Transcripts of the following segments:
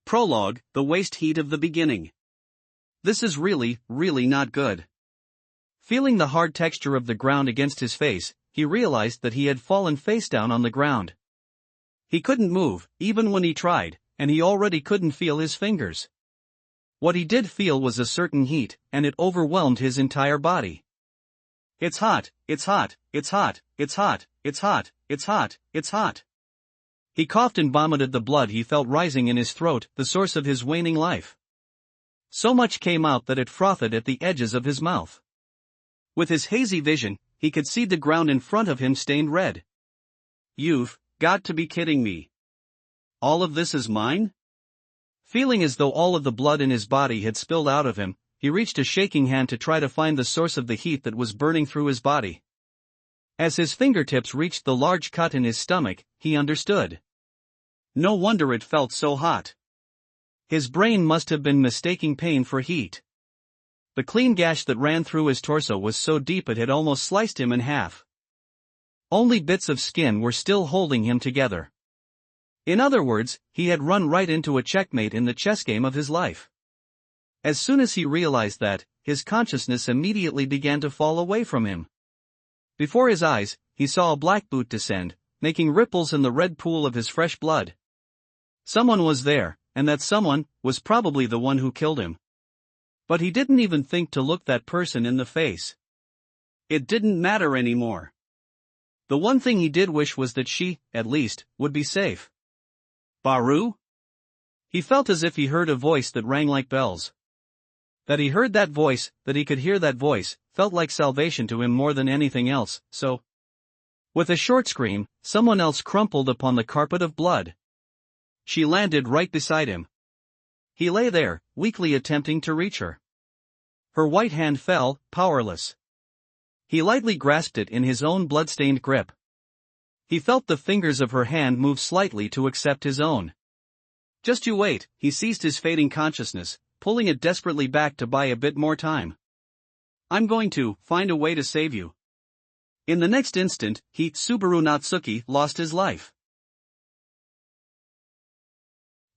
Prologue, the waste heat of the beginning. This is really not good. Feeling the hard texture of the ground against his face, he realized that he had fallen face down on the ground. He couldn't move, even when he tried, and he already couldn't feel his fingers. What he did feel was a certain heat, and it overwhelmed his entire body. It's hot, it's hot, it's hot, it's hot, it's hot, it's hot, it's hot. He coughed and vomited the blood he felt rising in his throat, the source of his waning life. So much came out that it frothed at the edges of his mouth. With his hazy vision, he could see the ground in front of him stained red. You've got to be kidding me. All of this is mine? Feeling as though all of the blood in his body had spilled out of him, he reached a shaking hand to try to find the source of the heat that was burning through his body. As his fingertips reached the large cut in his stomach, he understood. No wonder it felt so hot. His brain must have been mistaking pain for heat. The clean gash that ran through his torso was so deep it had almost sliced him in half. Only bits of skin were still holding him together. In other words, he had run right into a checkmate in the chess game of his life. As soon as he realized that, his consciousness immediately began to fall away from him. Before his eyes, he saw a black boot descend, making ripples in the red pool of his fresh blood. Someone was there, and that someone was probably the one who killed him. But he didn't even think to look that person in the face. It didn't matter anymore. The one thing he did wish was that she, at least, would be safe. Baru? He felt as if he heard a voice that rang like bells. That he heard that voice, that he could hear that voice, felt like salvation to him more than anything else, so. With a short scream, someone else crumpled upon the carpet of blood. She landed right beside him. He lay there, weakly attempting to reach her. Her white hand fell, powerless. He lightly grasped it in his own blood-stained grip. He felt the fingers of her hand move slightly to accept his own. Just you wait, he seized his fading consciousness, pulling it desperately back to buy a bit more time. I'm going to find a way to save you. In the next instant, Subaru Natsuki lost his life.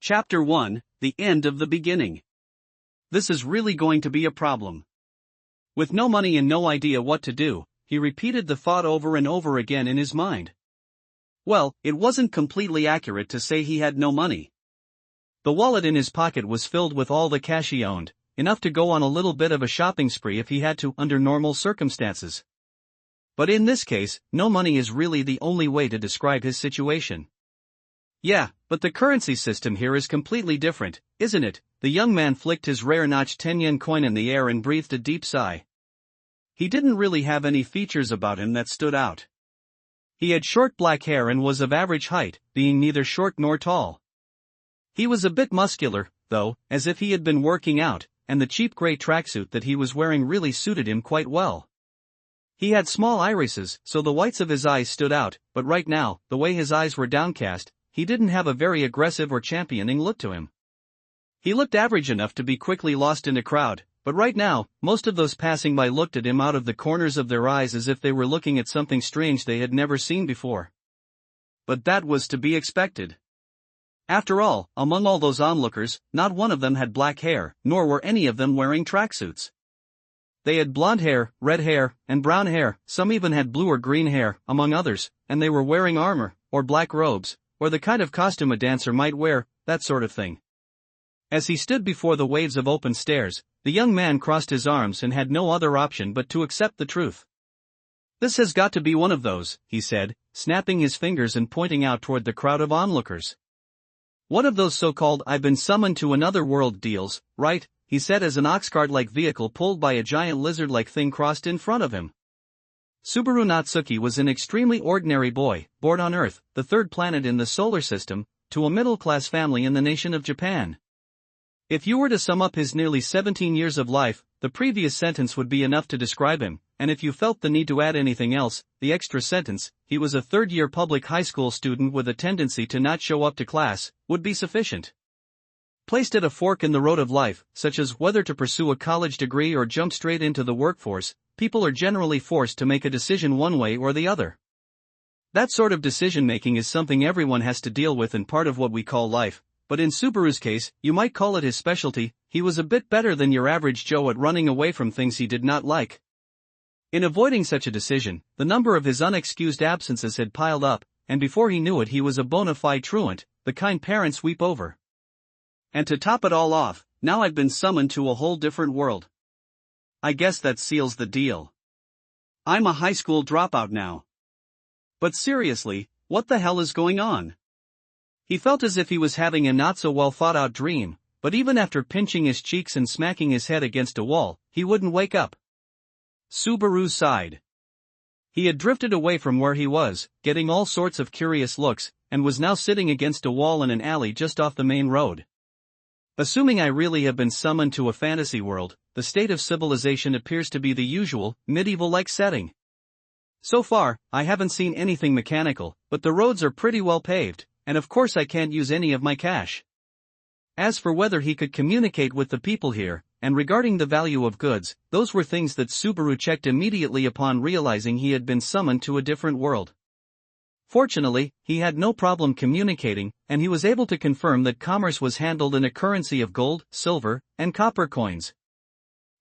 Chapter 1, The End of the Beginning. This is really going to be a problem. With no money and no idea what to do, he repeated the thought over and over again in his mind. Well, it wasn't completely accurate to say he had no money. The wallet in his pocket was filled with all the cash he owned, enough to go on a little bit of a shopping spree if he had to under normal circumstances. But in this case, no money is really the only way to describe his situation. Yeah, but the currency system here is completely different, isn't it? The young man flicked his rare notched 10-yen coin in the air and breathed a deep sigh. He didn't really have any features about him that stood out. He had short black hair and was of average height, being neither short nor tall. He was a bit muscular, though, as if he had been working out, and the cheap gray tracksuit that he was wearing really suited him quite well. He had small irises, so the whites of his eyes stood out, but right now, the way his eyes were downcast, he didn't have a very aggressive or championing look to him. He looked average enough to be quickly lost in a crowd, but right now, most of those passing by looked at him out of the corners of their eyes as if they were looking at something strange they had never seen before. But that was to be expected. After all, among all those onlookers, not one of them had black hair, nor were any of them wearing tracksuits. They had blonde hair, red hair, and brown hair, some even had blue or green hair, among others, and they were wearing armor, or black robes, or the kind of costume a dancer might wear, that sort of thing. As he stood before the waves of open stairs, the young man crossed his arms and had no other option but to accept the truth. This has got to be one of those, he said, snapping his fingers and pointing out toward the crowd of onlookers. One of those so-called I've been summoned to another world deals, right? He said as an oxcart-like vehicle pulled by a giant lizard-like thing crossed in front of him. Subaru Natsuki was an extremely ordinary boy, born on Earth, the third planet in the solar system, to a middle-class family in the nation of Japan. If you were to sum up his nearly 17 years of life, the previous sentence would be enough to describe him, and if you felt the need to add anything else, the extra sentence, he was a third-year public high school student with a tendency to not show up to class, would be sufficient. Placed at a fork in the road of life, such as whether to pursue a college degree or jump straight into the workforce, people are generally forced to make a decision one way or the other. That sort of decision-making is something everyone has to deal with in part of what we call life, but in Subaru's case, you might call it his specialty. He was a bit better than your average Joe at running away from things he did not like. In avoiding such a decision, the number of his unexcused absences had piled up, and before he knew it he was a bona fide truant, the kind parents weep over. And to top it all off, now I've been summoned to a whole different world. I guess that seals the deal. I'm a high school dropout now. But seriously, what the hell is going on? He felt as if he was having a not so well thought out dream, but even after pinching his cheeks and smacking his head against a wall, he wouldn't wake up. Subaru sighed. He had drifted away from where he was, getting all sorts of curious looks, and was now sitting against a wall in an alley just off the main road. Assuming I really have been summoned to a fantasy world, the state of civilization appears to be the usual, medieval-like setting. So far, I haven't seen anything mechanical, but the roads are pretty well paved, and of course I can't use any of my cash. As for whether he could communicate with the people here, and regarding the value of goods, those were things that Subaru checked immediately upon realizing he had been summoned to a different world. Fortunately, he had no problem communicating, and he was able to confirm that commerce was handled in a currency of gold, silver, and copper coins.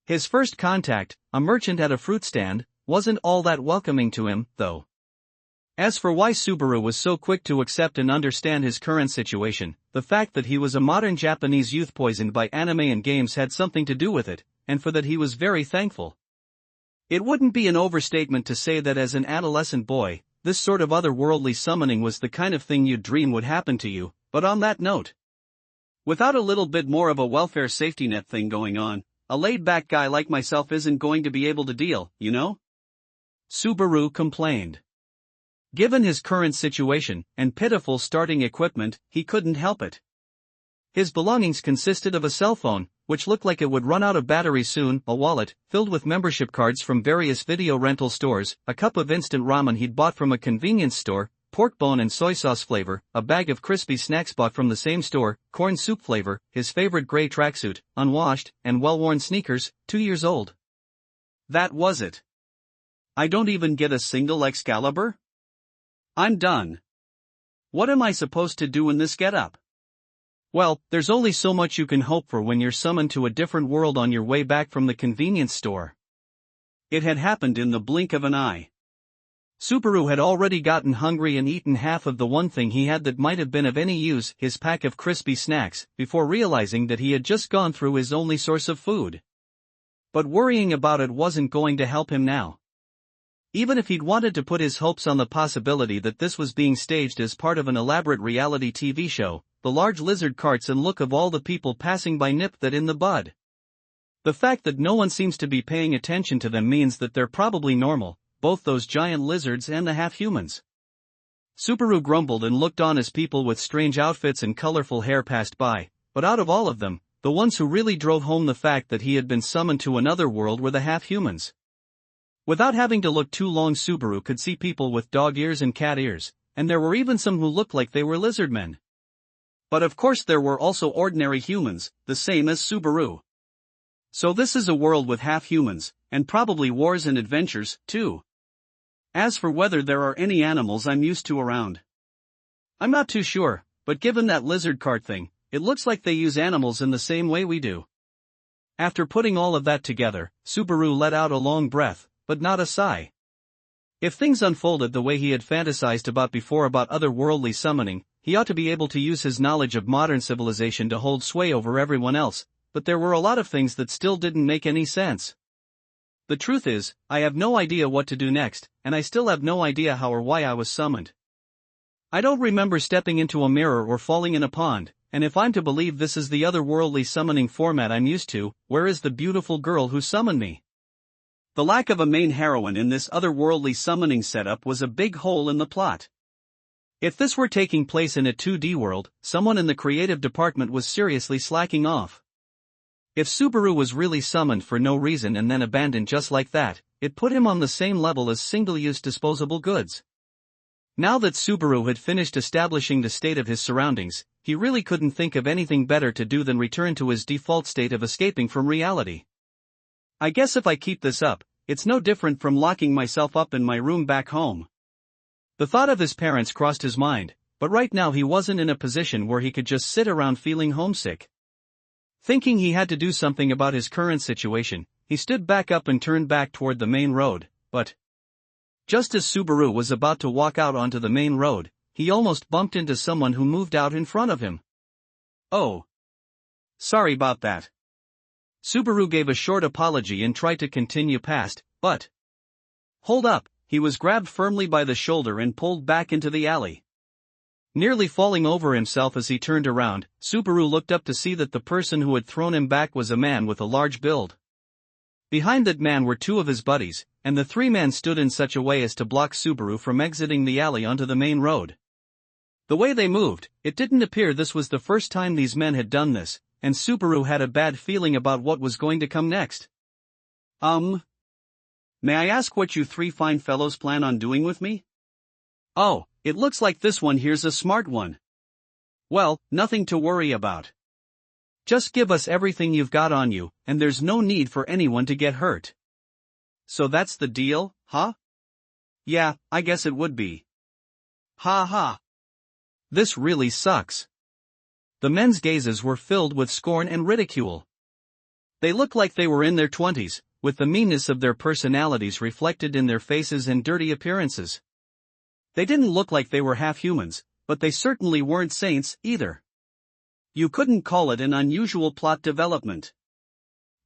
His first contact, a merchant at a fruit stand, wasn't all that welcoming to him, though. As for why Subaru was so quick to accept and understand his current situation, the fact that he was a modern Japanese youth poisoned by anime and games had something to do with it, and for that he was very thankful. It wouldn't be an overstatement to say that as an adolescent boy, this sort of otherworldly summoning was the kind of thing you'd dream would happen to you, but on that note, without a little bit more of a welfare safety net thing going on, a laid-back guy like myself isn't going to be able to deal, you know? Subaru complained. Given his current situation, and pitiful starting equipment, he couldn't help it. His belongings consisted of a cell phone, which looked like it would run out of battery soon, a wallet, filled with membership cards from various video rental stores, a cup of instant ramen he'd bought from a convenience store, pork bone and soy sauce flavor, a bag of crispy snacks bought from the same store, corn soup flavor, his favorite gray tracksuit, unwashed, and well-worn sneakers, 2 years old. That was it. I don't even get a single Excalibur? I'm done. What am I supposed to do in this getup? Well, there's only so much you can hope for when you're summoned to a different world on your way back from the convenience store. It had happened in the blink of an eye. Subaru had already gotten hungry and eaten half of the one thing he had that might have been of any use, his pack of crispy snacks, before realizing that he had just gone through his only source of food. But worrying about it wasn't going to help him now. Even if he'd wanted to put his hopes on the possibility that this was being staged as part of an elaborate reality TV show, the large lizard carts and look of all the people passing by nip that in the bud. The fact that no one seems to be paying attention to them means that they're probably normal, both those giant lizards and the half-humans. Subaru grumbled and looked on as people with strange outfits and colorful hair passed by, but out of all of them, the ones who really drove home the fact that he had been summoned to another world were the half-humans. Without having to look too long, Subaru could see people with dog ears and cat ears, and there were even some who looked like they were lizard men. But of course there were also ordinary humans, the same as Subaru. So this is a world with half-humans, and probably wars and adventures, too. As for whether there are any animals I'm used to around, I'm not too sure, but given that lizard cart thing, it looks like they use animals in the same way we do. After putting all of that together, Subaru let out a long breath, but not a sigh. If things unfolded the way he had fantasized about before about otherworldly summoning, he ought to be able to use his knowledge of modern civilization to hold sway over everyone else, but there were a lot of things that still didn't make any sense. The truth is, I have no idea what to do next, and I still have no idea how or why I was summoned. I don't remember stepping into a mirror or falling in a pond, and if I'm to believe this is the otherworldly summoning format I'm used to, where is the beautiful girl who summoned me? The lack of a main heroine in this otherworldly summoning setup was a big hole in the plot. If this were taking place in a 2D world, someone in the creative department was seriously slacking off. If Subaru was really summoned for no reason and then abandoned just like that, it put him on the same level as single-use disposable goods. Now that Subaru had finished establishing the state of his surroundings, he really couldn't think of anything better to do than return to his default state of escaping from reality. I guess if I keep this up, it's no different from locking myself up in my room back home. The thought of his parents crossed his mind, but right now he wasn't in a position where he could just sit around feeling homesick. Thinking he had to do something about his current situation, he stood back up and turned back toward the main road, but just as Subaru was about to walk out onto the main road, he almost bumped into someone who moved out in front of him. "Oh. Sorry about that." Subaru gave a short apology and tried to continue past, but hold up, he was grabbed firmly by the shoulder and pulled back into the alley. Nearly falling over himself as he turned around, Subaru looked up to see that the person who had thrown him back was a man with a large build. Behind that man were two of his buddies, and the three men stood in such a way as to block Subaru from exiting the alley onto the main road. The way they moved, it didn't appear this was the first time these men had done this, and Subaru had a bad feeling about what was going to come next. May I ask what you three fine fellows plan on doing with me?" "Oh, it looks like this one here's a smart one." "Well, nothing to worry about. Just give us everything you've got on you, and there's no need for anyone to get hurt." "So that's the deal, huh?" "Yeah, I guess it would be." "Ha ha. This really sucks." The men's gazes were filled with scorn and ridicule. They looked like they were in their 20s, with the meanness of their personalities reflected in their faces and dirty appearances. They didn't look like they were half humans, but they certainly weren't saints, either. You couldn't call it an unusual plot development.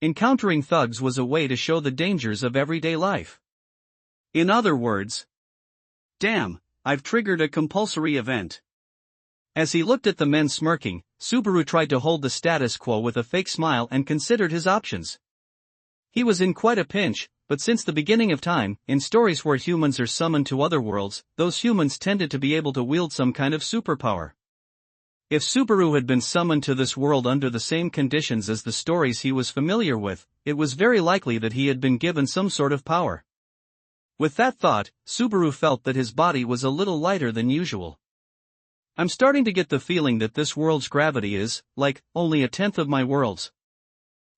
Encountering thugs was a way to show the dangers of everyday life. In other words, damn, I've triggered a compulsory event. As he looked at the men smirking, Subaru tried to hold the status quo with a fake smile and considered his options. He was in quite a pinch, but since the beginning of time, in stories where humans are summoned to other worlds, those humans tended to be able to wield some kind of superpower. If Subaru had been summoned to this world under the same conditions as the stories he was familiar with, it was very likely that he had been given some sort of power. With that thought, Subaru felt that his body was a little lighter than usual. "I'm starting to get the feeling that this world's gravity is, like, only a tenth of my world's.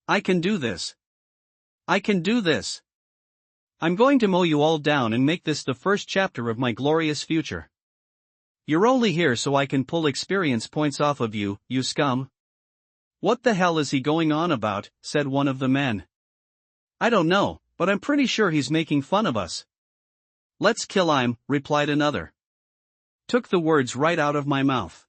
I can do this. I can do this. I'm going to mow you all down and make this the first chapter of my glorious future. You're only here so I can pull experience points off of you, you scum." "What the hell is he going on about?" said one of the men. "I don't know, but I'm pretty sure he's making fun of us." "Let's kill him," replied another. "Took the words right out of my mouth."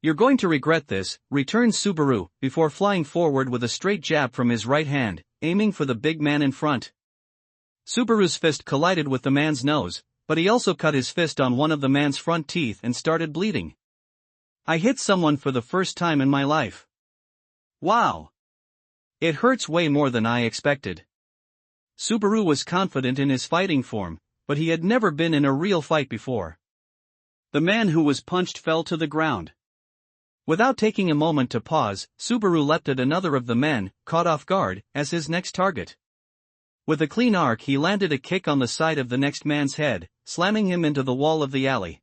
"You're going to regret this," returned Subaru, before flying forward with a straight jab from his right hand, aiming for the big man in front. Subaru's fist collided with the man's nose, but he also cut his fist on one of the man's front teeth and started bleeding. "I hit someone for the first time in my life. Wow. It hurts way more than I expected." Subaru was confident in his fighting form, but he had never been in a real fight before. The man who was punched fell to the ground. Without taking a moment to pause, Subaru leapt at another of the men, caught off guard, as his next target. With a clean arc he landed a kick on the side of the next man's head, slamming him into the wall of the alley.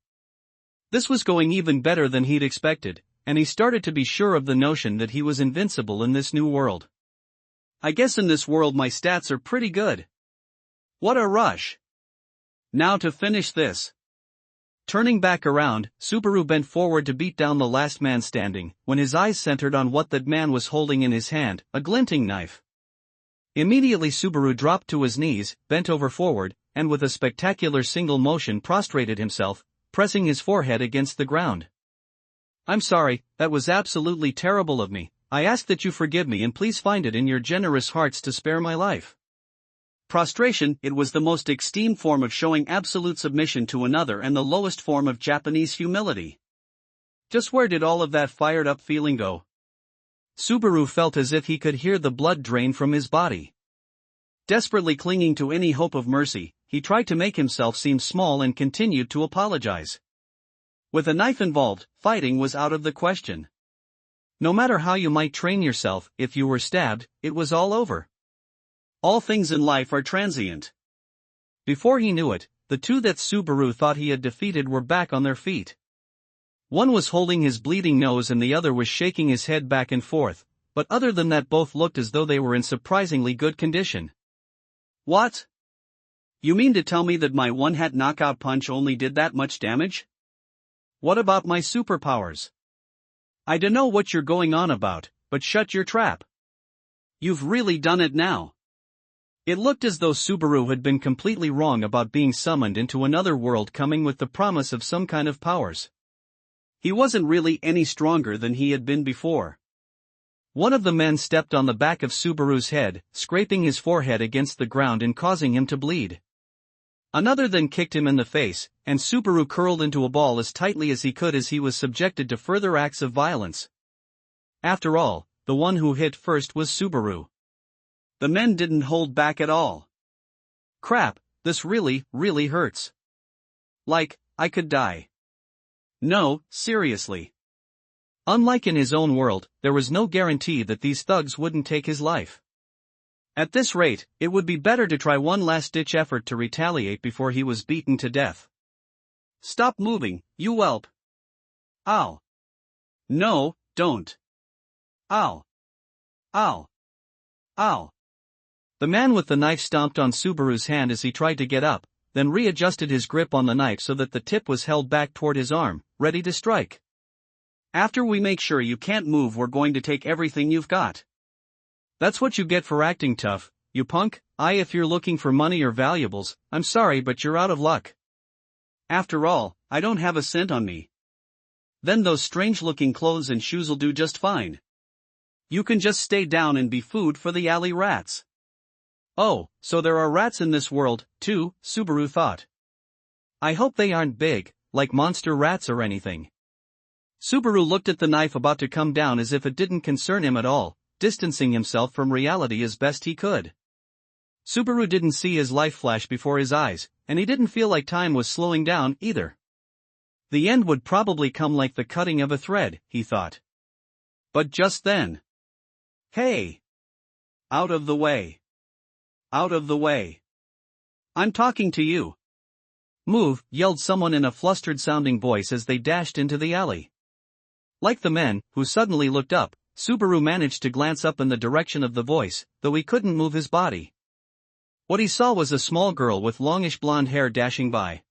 This was going even better than he'd expected, and he started to be sure of the notion that he was invincible in this new world. "I guess in this world my stats are pretty good. What a rush. Now to finish this." Turning back around, Subaru bent forward to beat down the last man standing, when his eyes centered on what that man was holding in his hand, a glinting knife. Immediately Subaru dropped to his knees, bent over forward, and with a spectacular single motion prostrated himself, pressing his forehead against the ground. "I'm sorry, that was absolutely terrible of me. I ask that you forgive me and please find it in your generous hearts to spare my life." Prostration, it was the most extreme form of showing absolute submission to another and the lowest form of Japanese humility. Just where did all of that fired-up feeling go? Subaru felt as if he could hear the blood drain from his body. Desperately clinging to any hope of mercy, he tried to make himself seem small and continued to apologize. With a knife involved, fighting was out of the question. No matter how you might train yourself, if you were stabbed, it was all over. All things in life are transient. Before he knew it, the two that Subaru thought he had defeated were back on their feet. One was holding his bleeding nose and the other was shaking his head back and forth, but other than that both looked as though they were in surprisingly good condition. "What? You mean to tell me that my one-hat knockout punch only did that much damage?" What about my superpowers? I dunno what you're going on about, but shut your trap. You've really done it now. It looked as though Subaru had been completely wrong about being summoned into another world coming with the promise of some kind of powers. He wasn't really any stronger than he had been before. One of the men stepped on the back of Subaru's head, scraping his forehead against the ground and causing him to bleed. Another then kicked him in the face, and Subaru curled into a ball as tightly as he could as he was subjected to further acts of violence. After all, the one who hit first was Subaru. The men didn't hold back at all. Crap, this really, really hurts. Like, I could die. No, seriously. Unlike in his own world, there was no guarantee that these thugs wouldn't take his life. At this rate, it would be better to try one last-ditch effort to retaliate before he was beaten to death. Stop moving, you whelp. Ow. No, don't. Ow. Ow. Ow. The man with the knife stomped on Subaru's hand as he tried to get up, then readjusted his grip on the knife so that the tip was held back toward his arm, ready to strike. After we make sure you can't move, we're going to take everything you've got. That's what you get for acting tough, you punk. If you're looking for money or valuables, I'm sorry but you're out of luck. After all, I don't have a cent on me. Then those strange-looking clothes and shoes'll do just fine. You can just stay down and be food for the alley rats. Oh, so there are rats in this world, too, Subaru thought. I hope they aren't big, like monster rats or anything. Subaru looked at the knife about to come down as if it didn't concern him at all, distancing himself from reality as best he could. Subaru didn't see his life flash before his eyes, and he didn't feel like time was slowing down either. The end would probably come like the cutting of a thread, he thought. But just then. Hey! Out of the way. Out of the way. I'm talking to you. Move, yelled someone in a flustered-sounding voice as they dashed into the alley. Like the men, who suddenly looked up, Subaru managed to glance up in the direction of the voice, though he couldn't move his body. What he saw was a small girl with longish blonde hair dashing by.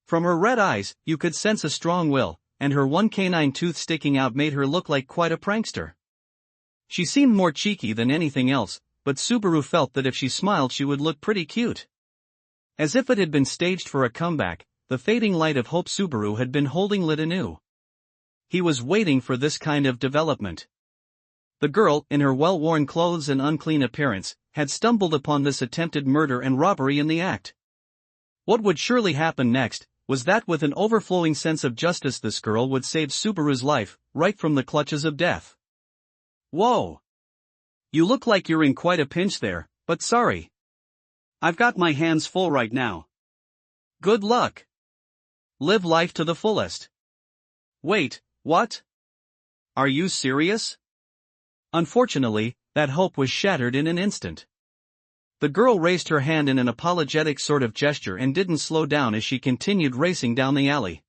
From her red eyes, you could sense a strong will, and her one canine tooth sticking out made her look like quite a prankster. She seemed more cheeky than anything else, but Subaru felt that if she smiled she would look pretty cute. As if it had been staged for a comeback, the fading light of hope Subaru had been holding lit anew. He was waiting for this kind of development. The girl, in her well-worn clothes and unclean appearance, had stumbled upon this attempted murder and robbery in the act. What would surely happen next was that with an overflowing sense of justice this girl would save Subaru's life, right from the clutches of death. Whoa! You look like you're in quite a pinch there, but sorry. I've got my hands full right now. Good luck. Live life to the fullest. Wait, what? Are you serious? Unfortunately, that hope was shattered in an instant. The girl raised her hand in an apologetic sort of gesture and didn't slow down as she continued racing down the alley.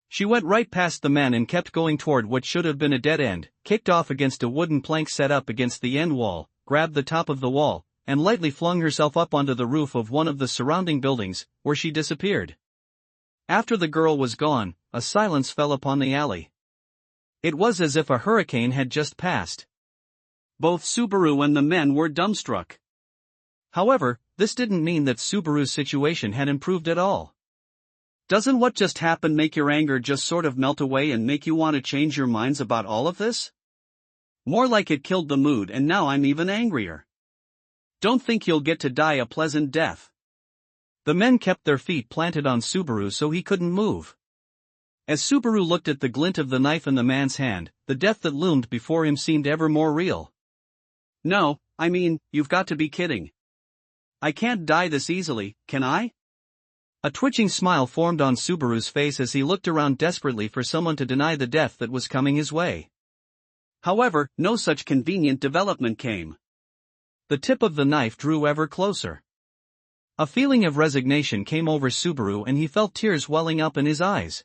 She went right past the man and kept going toward what should have been a dead end, kicked off against a wooden plank set up against the end wall, grabbed the top of the wall, and lightly flung herself up onto the roof of one of the surrounding buildings, where she disappeared. After the girl was gone, a silence fell upon the alley. It was as if a hurricane had just passed. Both Subaru and the men were dumbstruck. However, this didn't mean that Subaru's situation had improved at all. Doesn't what just happened make your anger just sort of melt away and make you want to change your minds about all of this? More like it killed the mood and now I'm even angrier. Don't think you'll get to die a pleasant death. The men kept their feet planted on Subaru so he couldn't move. As Subaru looked at the glint of the knife in the man's hand, the death that loomed before him seemed ever more real. No, I mean, you've got to be kidding. I can't die this easily, can I? A twitching smile formed on Subaru's face as he looked around desperately for someone to deny the death that was coming his way. However, no such convenient development came. The tip of the knife drew ever closer. A feeling of resignation came over Subaru and he felt tears welling up in his eyes.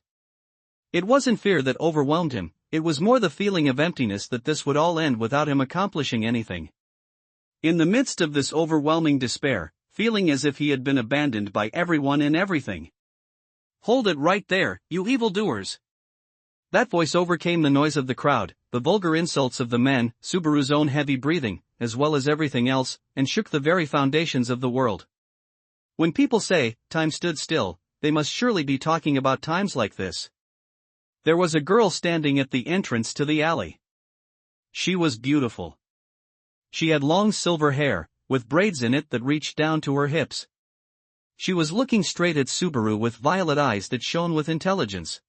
It wasn't fear that overwhelmed him, it was more the feeling of emptiness that this would all end without him accomplishing anything. In the midst of this overwhelming despair, feeling as if he had been abandoned by everyone and everything. Hold it right there, you evildoers! That voice overcame the noise of the crowd, the vulgar insults of the men, Subaru's own heavy breathing, as well as everything else, and shook the very foundations of the world. When people say, time stood still, they must surely be talking about times like this. There was a girl standing at the entrance to the alley. She was beautiful. She had long silver hair, with braids in it that reached down to her hips. She was looking straight at Subaru with violet eyes that shone with intelligence.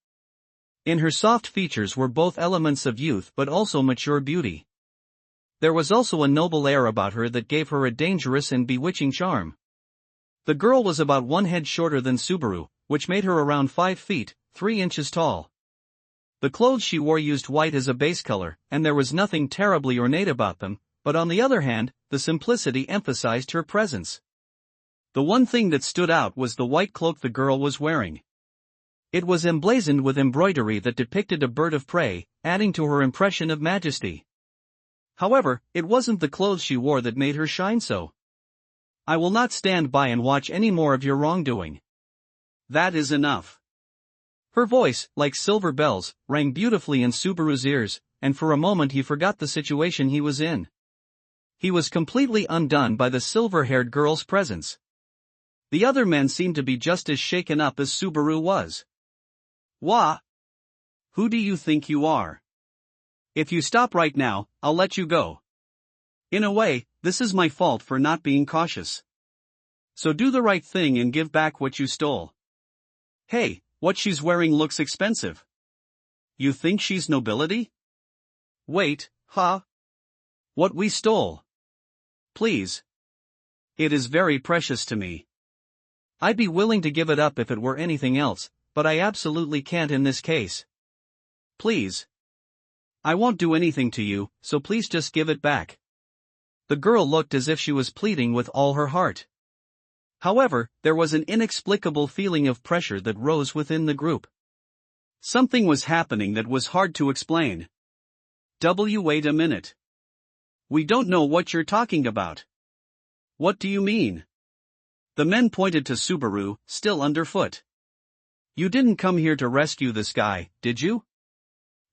In her soft features were both elements of youth but also mature beauty. There was also a noble air about her that gave her a dangerous and bewitching charm. The girl was about 1 head shorter than Subaru, which made her around 5 feet, 3 inches tall. The clothes she wore used white as a base color, and there was nothing terribly ornate about them, but on the other hand, the simplicity emphasized her presence. The one thing that stood out was the white cloak the girl was wearing. It was emblazoned with embroidery that depicted a bird of prey, adding to her impression of majesty. However, it wasn't the clothes she wore that made her shine so. I will not stand by and watch any more of your wrongdoing. That is enough. Her voice, like silver bells, rang beautifully in Subaru's ears, and for a moment he forgot the situation he was in. He was completely undone by the silver-haired girl's presence. The other men seemed to be just as shaken up as Subaru was. Wha? Who do you think you are? If you stop right now, I'll let you go. In a way, this is my fault for not being cautious. So do the right thing and give back what you stole. Hey, what she's wearing looks expensive. You think she's nobility? Wait, huh? What we stole? Please. It is very precious to me. I'd be willing to give it up if it were anything else, but I absolutely can't in this case. Please. I won't do anything to you, so please just give it back. The girl looked as if she was pleading with all her heart. However, there was an inexplicable feeling of pressure that rose within the group. Something was happening that was hard to explain. Wait a minute. We don't know what you're talking about. What do you mean? The men pointed to Subaru, still underfoot. You didn't come here to rescue this guy, did you?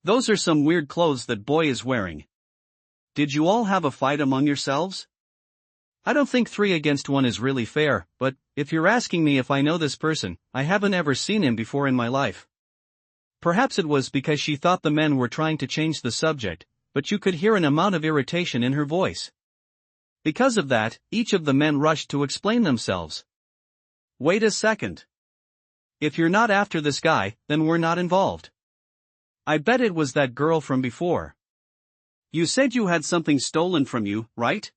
Those are some weird clothes that boy is wearing. Did you all have a fight among yourselves? I don't think 3 against 1 is really fair, but, if you're asking me if I know this person, I haven't ever seen him before in my life. Perhaps it was because she thought the men were trying to change the subject, but you could hear an amount of irritation in her voice. Because of that, each of the men rushed to explain themselves. Wait a second. If you're not after this guy, then we're not involved. I bet it was that girl from before. You said you had something stolen from you, right?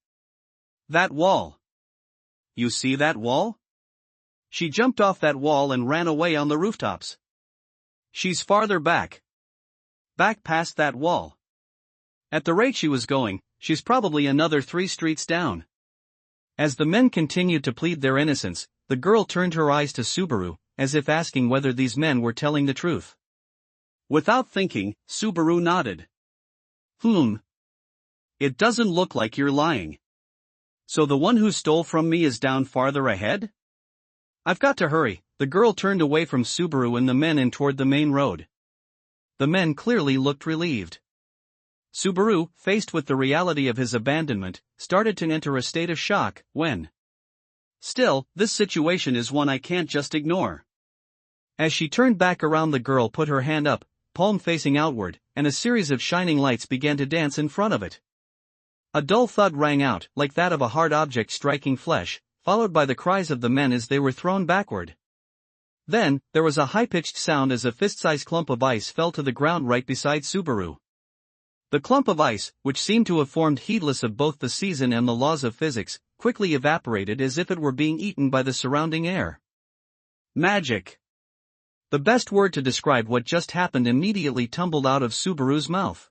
That wall. You see that wall? She jumped off that wall and ran away on the rooftops. She's farther back. Back past that wall. At the rate she was going, she's probably another 3 streets down. As the men continued to plead their innocence, the girl turned her eyes to Subaru, as if asking whether these men were telling the truth. Without thinking, Subaru nodded. It doesn't look like you're lying. So the one who stole from me is down farther ahead? I've got to hurry. The girl turned away from Subaru and the men and toward the main road. The men clearly looked relieved. Subaru, faced with the reality of his abandonment, started to enter a state of shock, when. Still, this situation is one I can't just ignore. As she turned back around, the girl put her hand up, palm facing outward, and a series of shining lights began to dance in front of it. A dull thud rang out, like that of a hard object striking flesh, followed by the cries of the men as they were thrown backward. Then, there was a high-pitched sound as a fist-sized clump of ice fell to the ground right beside Subaru. The clump of ice, which seemed to have formed heedless of both the season and the laws of physics, quickly evaporated as if it were being eaten by the surrounding air. Magic. The best word to describe what just happened immediately tumbled out of Subaru's mouth.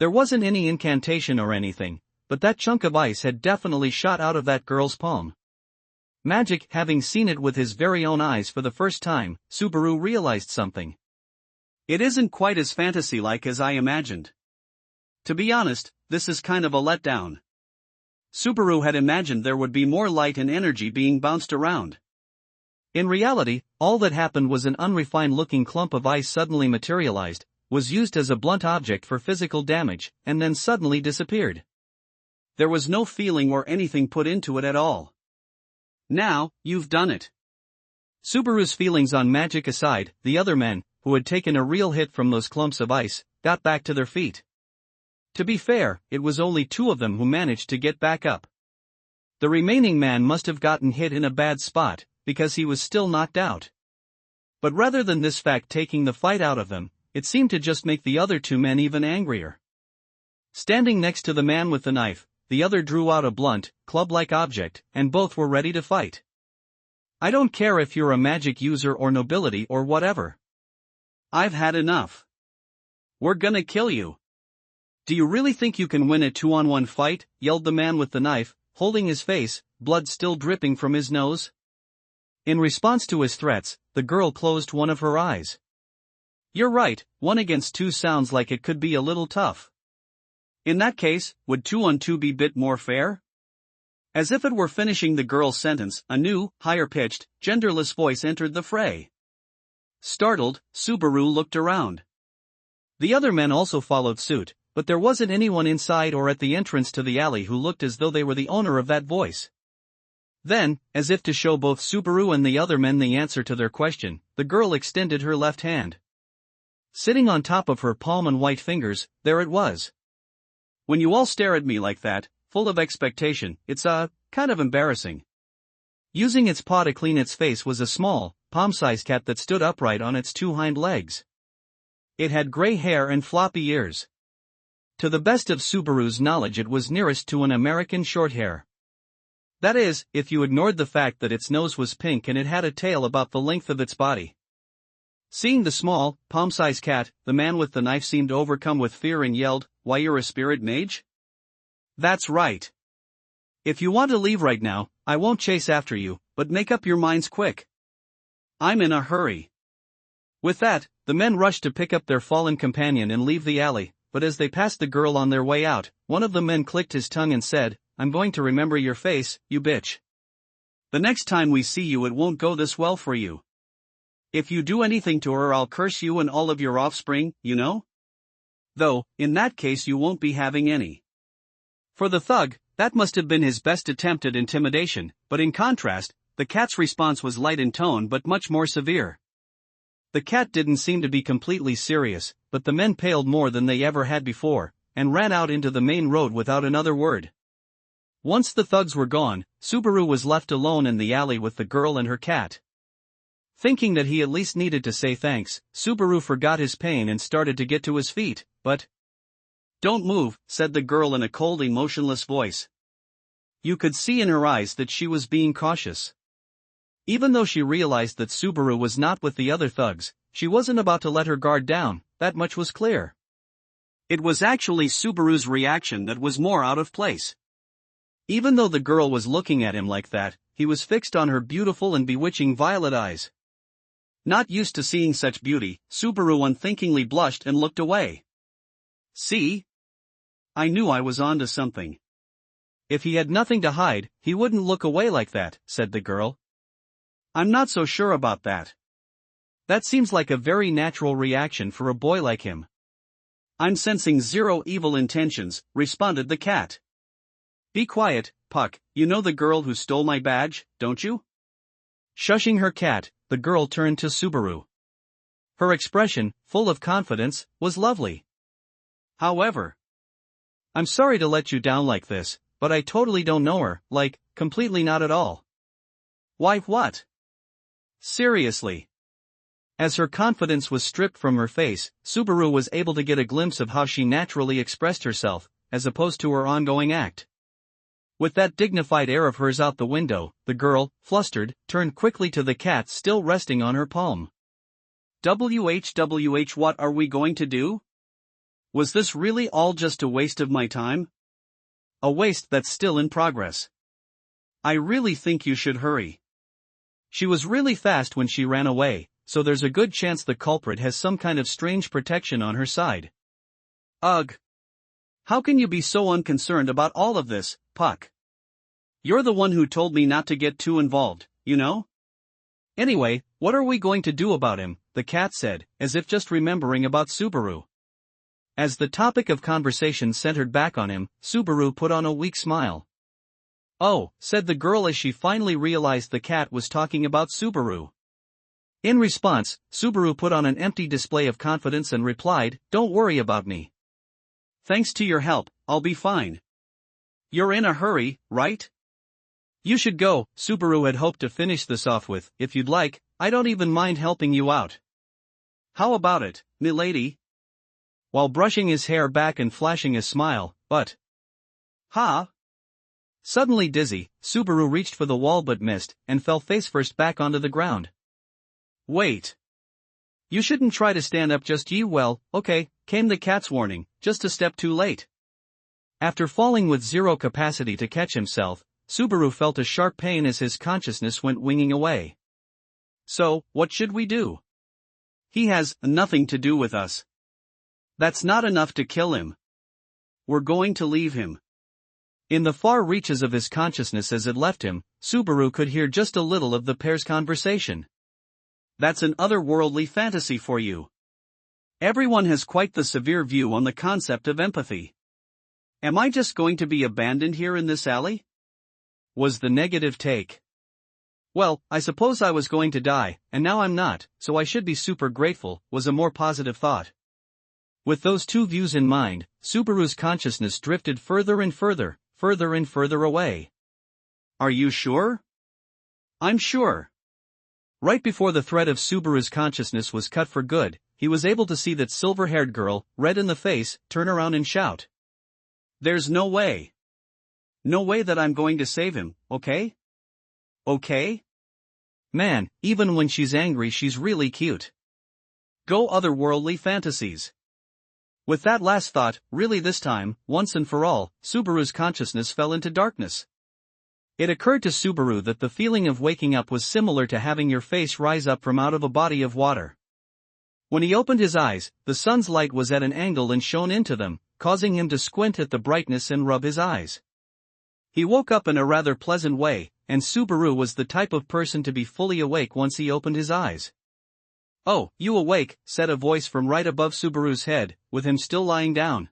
There wasn't any incantation or anything, but that chunk of ice had definitely shot out of that girl's palm. Magic. Having seen it with his very own eyes for the first time, Subaru realized something. It isn't quite as fantasy-like as I imagined. To be honest, this is kind of a letdown. Subaru had imagined there would be more light and energy being bounced around. In reality, all that happened was an unrefined-looking clump of ice suddenly materialized, was used as a blunt object for physical damage, and then suddenly disappeared. There was no feeling or anything put into it at all. Now, you've done it. Subaru's feelings on magic aside, the other men, who had taken a real hit from those clumps of ice, got back to their feet. To be fair, it was only 2 of them who managed to get back up. The remaining man must have gotten hit in a bad spot, because he was still knocked out. But rather than this fact taking the fight out of them, it seemed to just make the other 2 men even angrier. Standing next to the man with the knife, the other drew out a blunt, club-like object, and both were ready to fight. I don't care if you're a magic user or nobility or whatever. I've had enough. We're gonna kill you. Do you really think you can win a 2-on-1 fight? Yelled the man with the knife, holding his face, blood still dripping from his nose. In response to his threats, the girl closed one of her eyes. You're right, 1 against 2 sounds like it could be a little tough. In that case, would 2-on-2 be bit more fair? As if it were finishing the girl's sentence, a new, higher-pitched, genderless voice entered the fray. Startled, Subaru looked around. The other men also followed suit, but there wasn't anyone inside or at the entrance to the alley who looked as though they were the owner of that voice. Then, as if to show both Subaru and the other men the answer to their question, the girl extended her left hand. Sitting on top of her palm and white fingers, there it was. When you all stare at me like that, full of expectation, it's kind of embarrassing. Using its paw to clean its face was a small, palm-sized cat that stood upright on its 2 hind legs. It had gray hair and floppy ears. To the best of Subaru's knowledge, it was nearest to an American Shorthair. That is, if you ignored the fact that its nose was pink and it had a tail about the length of its body. Seeing the small, palm-sized cat, the man with the knife seemed overcome with fear and yelled, "Why, you're a spirit mage?" That's right. If you want to leave right now, I won't chase after you, but make up your minds quick. I'm in a hurry. With that, the men rushed to pick up their fallen companion and leave the alley, but as they passed the girl on their way out, one of the men clicked his tongue and said, "I'm going to remember your face, you bitch. The next time we see you it won't go this well for you. If you do anything to her I'll curse you and all of your offspring, you know? Though, in that case you won't be having any." For the thug, that must have been his best attempt at intimidation, but in contrast, the cat's response was light in tone but much more severe. The cat didn't seem to be completely serious, but the men paled more than they ever had before, and ran out into the main road without another word. Once the thugs were gone, Subaru was left alone in the alley with the girl and her cat. Thinking that he at least needed to say thanks, Subaru forgot his pain and started to get to his feet, but... "Don't move," said the girl in a cold, emotionless voice. You could see in her eyes that she was being cautious. Even though she realized that Subaru was not with the other thugs, she wasn't about to let her guard down, that much was clear. It was actually Subaru's reaction that was more out of place. Even though the girl was looking at him like that, he was fixed on her beautiful and bewitching violet eyes. Not used to seeing such beauty, Subaru unthinkingly blushed and looked away. "See? I knew I was onto something." "If he had nothing to hide, he wouldn't look away like that," said the girl. "I'm not so sure about that. That seems like a very natural reaction for a boy like him." "I'm sensing zero evil intentions," responded the cat. "Be quiet, Puck, you know the girl who stole my badge, don't you?" Shushing her cat, the girl turned to Subaru. Her expression, full of confidence, was lovely. "However, I'm sorry to let you down like this, but I totally don't know her, like, completely not at all." "Why, what? Seriously?" As her confidence was stripped from her face, Subaru was able to get a glimpse of how she naturally expressed herself, as opposed to her ongoing act. With that dignified air of hers out the window, the girl, flustered, turned quickly to the cat still resting on her palm. "WHWH, what are we going to do? Was this really all just a waste of my time? A waste that's still in progress. I really think you should hurry." She was really fast when she ran away, so there's a good chance the culprit has some kind of strange protection on her side. Ugh. How can you be so unconcerned about all of this, Puck? You're the one who told me not to get too involved, you know? Anyway, what are we going to do about him? The cat said, as if just remembering about Subaru. As the topic of conversation centered back on him, Subaru put on a weak smile. Oh, said the girl as she finally realized the cat was talking about Subaru. In response, Subaru put on an empty display of confidence and replied, "Don't worry about me. Thanks to your help, I'll be fine." "You're in a hurry, right?" "You should go," Subaru had hoped to finish this off with, "if you'd like, I don't even mind helping you out." "How about it, milady?" While brushing his hair back and flashing a smile, "But..." "Ha?" Suddenly dizzy, Subaru reached for the wall but missed, and fell face-first back onto the ground. "Wait. You shouldn't try to stand up just yet. Well, okay," came the cat's warning, just a step too late. After falling with zero capacity to catch himself, Subaru felt a sharp pain as his consciousness went winging away. "So, what should we do?" "He has nothing to do with us. That's not enough to kill him. We're going to leave him." In the far reaches of his consciousness as it left him, Subaru could hear just a little of the pair's conversation. "That's an otherworldly fantasy for you. Everyone has quite the severe view on the concept of empathy. Am I just going to be abandoned here in this alley?" was the negative take. "Well, I suppose I was going to die, and now I'm not, so I should be super grateful," was a more positive thought. With those two views in mind, Subaru's consciousness drifted further and further away. "Are you sure?" "I'm sure." Right before the thread of Subaru's consciousness was cut for good, he was able to see that silver-haired girl, red in the face, turn around and shout. "There's no way. No way that I'm going to save him, okay? Okay? Man, even when she's angry she's really cute. Go otherworldly fantasies." With that last thought, really this time, once and for all, Subaru's consciousness fell into darkness. It occurred to Subaru that the feeling of waking up was similar to having your face rise up from out of a body of water. When he opened his eyes, the sun's light was at an angle and shone into them, causing him to squint at the brightness and rub his eyes. He woke up in a rather pleasant way, and Subaru was the type of person to be fully awake once he opened his eyes. "Oh, you awake," said a voice from right above Subaru's head, with him still lying down.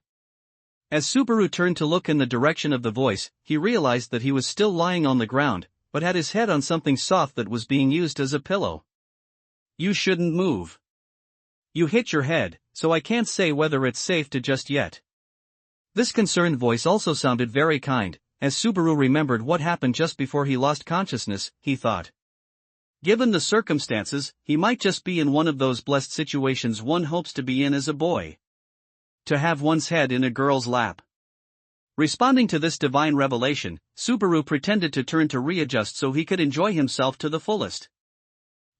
As Subaru turned to look in the direction of the voice, he realized that he was still lying on the ground, but had his head on something soft that was being used as a pillow. "You shouldn't move. You hit your head, so I can't say whether it's safe to just yet." This concerned voice also sounded very kind. As Subaru remembered what happened just before he lost consciousness, he thought, given the circumstances, he might just be in one of those blessed situations one hopes to be in as a boy. To have one's head in a girl's lap. Responding to this divine revelation, Subaru pretended to turn to readjust so he could enjoy himself to the fullest.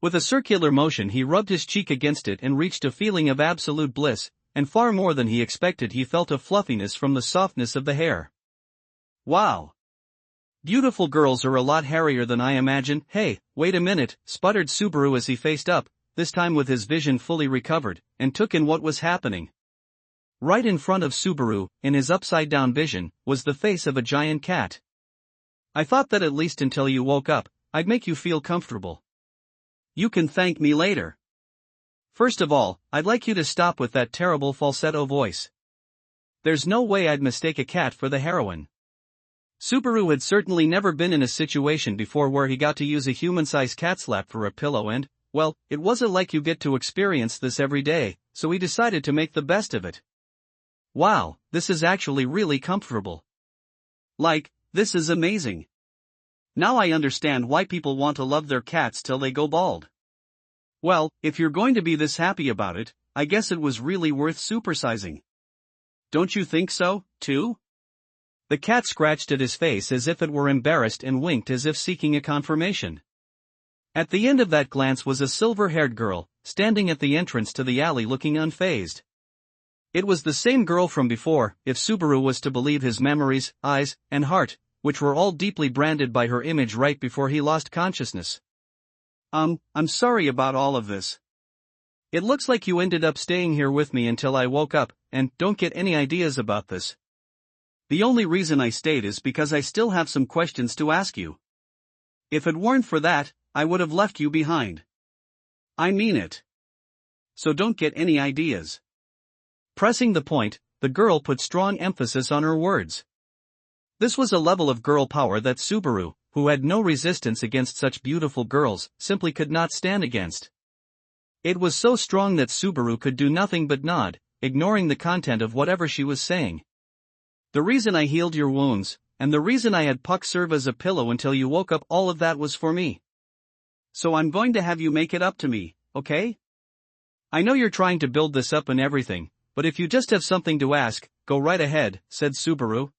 With a circular motion he rubbed his cheek against it and reached a feeling of absolute bliss, and far more than he expected he felt a fluffiness from the softness of the hair. Wow! Beautiful girls are a lot hairier than I imagined. "Hey, wait a minute," sputtered Subaru as he faced up, this time with his vision fully recovered, and took in what was happening. Right in front of Subaru, in his upside-down vision, was the face of a giant cat. "I thought that at least until you woke up, I'd make you feel comfortable. You can thank me later. First of all, I'd like you to stop with that terrible falsetto voice. There's no way I'd mistake a cat for the heroine." Subaru had certainly never been in a situation before where he got to use a human-sized cat slap for a pillow and, well, it wasn't like you get to experience this every day, so he decided to make the best of it. "Wow, this is actually really comfortable. Like, this is amazing. Now I understand why people want to love their cats till they go bald. Well, if you're going to be this happy about it, I guess it was really worth supersizing. Don't you think so, too?" The cat scratched at his face as if it were embarrassed and winked as if seeking a confirmation. At the end of that glance was a silver-haired girl, standing at the entrance to the alley looking unfazed. It was the same girl from before, if Subaru was to believe his memories, eyes, and heart, which were all deeply branded by her image right before he lost consciousness. I'm sorry about all of this. It looks like you ended up staying here with me until I woke up, and don't get any ideas about this. The only reason I stayed is because I still have some questions to ask you. If it weren't for that, I would have left you behind. I mean it. So don't get any ideas. Pressing the point, the girl put strong emphasis on her words. This was a level of girl power that Subaru, who had no resistance against such beautiful girls, simply could not stand against. It was so strong that Subaru could do nothing but nod, ignoring the content of whatever she was saying. The reason I healed your wounds, and the reason I had Puck serve as a pillow until you woke up, all of that was for me. So I'm going to have you make it up to me, okay? I know you're trying to build this up and everything, but if you just have something to ask, go right ahead, said Subaru.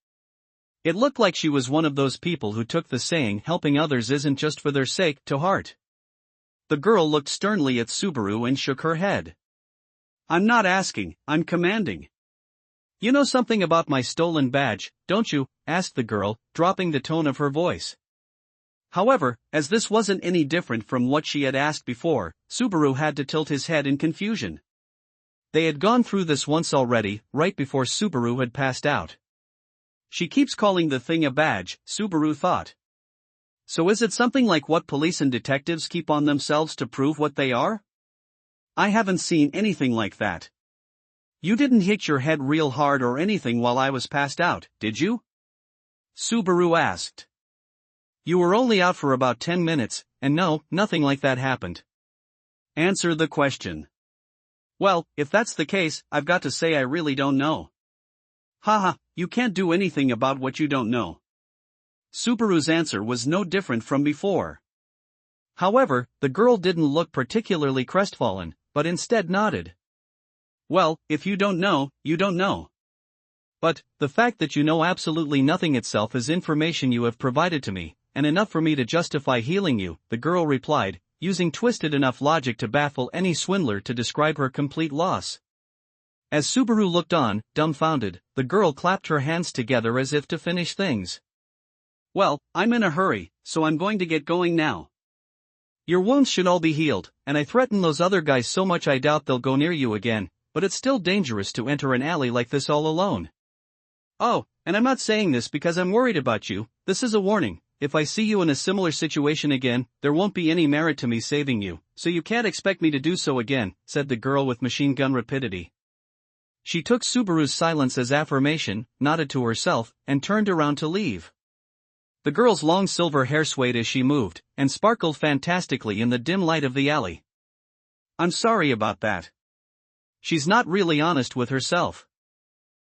It looked like she was one of those people who took the saying helping others isn't just for their sake to heart. The girl looked sternly at Subaru and shook her head. I'm not asking, I'm commanding. You know something about my stolen badge, don't you? Asked the girl, dropping the tone of her voice. However, as this wasn't any different from what she had asked before, Subaru had to tilt his head in confusion. They had gone through this once already, right before Subaru had passed out. She keeps calling the thing a badge, Subaru thought. So is it something like what police and detectives keep on themselves to prove what they are? I haven't seen anything like that. You didn't hit your head real hard or anything while I was passed out, did you? Subaru asked. You were only out for about 10 minutes, and no, nothing like that happened. Answer the question. Well, if that's the case, I've got to say I really don't know. Haha, you can't do anything about what you don't know. Subaru's answer was no different from before. However, the girl didn't look particularly crestfallen, but instead nodded. Well, if you don't know, you don't know. But, the fact that you know absolutely nothing itself is information you have provided to me, and enough for me to justify healing you, the girl replied, using twisted enough logic to baffle any swindler to describe her complete loss. As Subaru looked on, dumbfounded, the girl clapped her hands together as if to finish things. Well, I'm in a hurry, so I'm going to get going now. Your wounds should all be healed, and I threaten those other guys so much I doubt they'll go near you again, but it's still dangerous to enter an alley like this all alone. Oh, and I'm not saying this because I'm worried about you, this is a warning. If I see you in a similar situation again, there won't be any merit to me saving you, so you can't expect me to do so again, said the girl with machine gun rapidity. She took Subaru's silence as affirmation, nodded to herself, and turned around to leave. The girl's long silver hair swayed as she moved, and sparkled fantastically in the dim light of the alley. I'm sorry about that. She's not really honest with herself.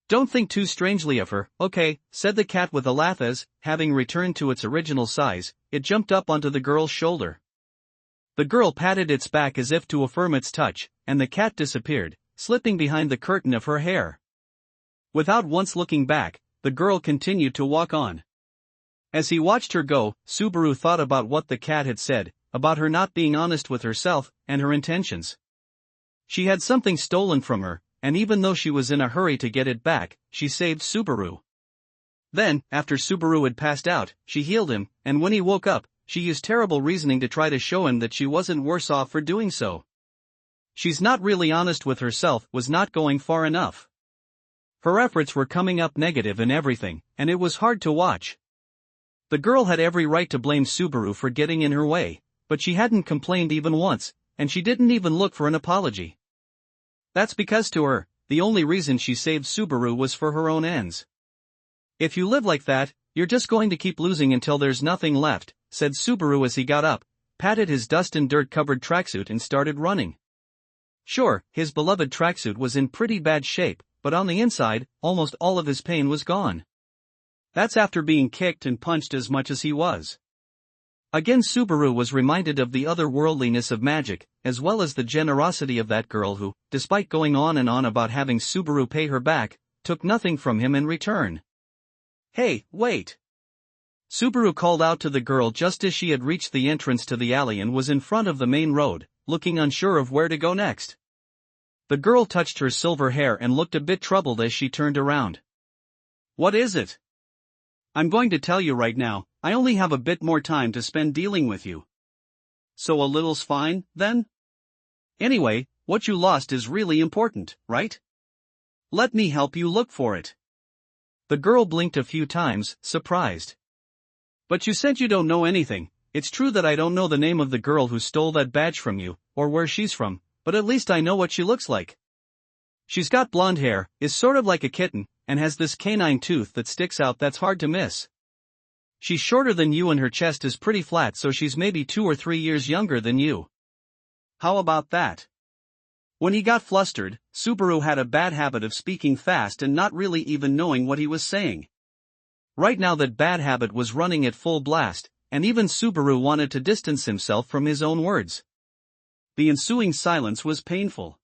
Don't think too strangely of her, okay, said the cat with a laugh as, having returned to its original size, it jumped up onto the girl's shoulder. The girl patted its back as if to affirm its touch, and the cat disappeared, slipping behind the curtain of her hair. Without once looking back, the girl continued to walk on. As he watched her go, Subaru thought about what the cat had said, about her not being honest with herself, and her intentions. She had something stolen from her, and even though she was in a hurry to get it back, she saved Subaru. Then, after Subaru had passed out, she healed him, and when he woke up, she used terrible reasoning to try to show him that she wasn't worse off for doing so. She's not really honest with herself was not going far enough. Her efforts were coming up negative in everything, and it was hard to watch. The girl had every right to blame Subaru for getting in her way, but she hadn't complained even once, and she didn't even look for an apology. That's because to her, the only reason she saved Subaru was for her own ends. If you live like that, you're just going to keep losing until there's nothing left, said Subaru as he got up, patted his dust and dirt covered tracksuit and started running. Sure, his beloved tracksuit was in pretty bad shape, but on the inside, almost all of his pain was gone. That's after being kicked and punched as much as he was. Again Subaru was reminded of the otherworldliness of magic, as well as the generosity of that girl who, despite going on and on about having Subaru pay her back, took nothing from him in return. Hey, wait! Subaru called out to the girl just as she had reached the entrance to the alley and was in front of the main road, looking unsure of where to go next. The girl touched her silver hair and looked a bit troubled as she turned around. What is it? I'm going to tell you right now, I only have a bit more time to spend dealing with you. So a little's fine, then? Anyway, what you lost is really important, right? Let me help you look for it. The girl blinked a few times, surprised. But you said you don't know anything, it's true that I don't know the name of the girl who stole that badge from you, or where she's from, but at least I know what she looks like. She's got blonde hair, is sort of like a kitten, and has this canine tooth that sticks out that's hard to miss. She's shorter than you and her chest is pretty flat, so she's maybe 2 or 3 years younger than you. How about that? When he got flustered, Subaru had a bad habit of speaking fast and not really even knowing what he was saying. Right now that bad habit was running at full blast, and even Subaru wanted to distance himself from his own words. The ensuing silence was painful.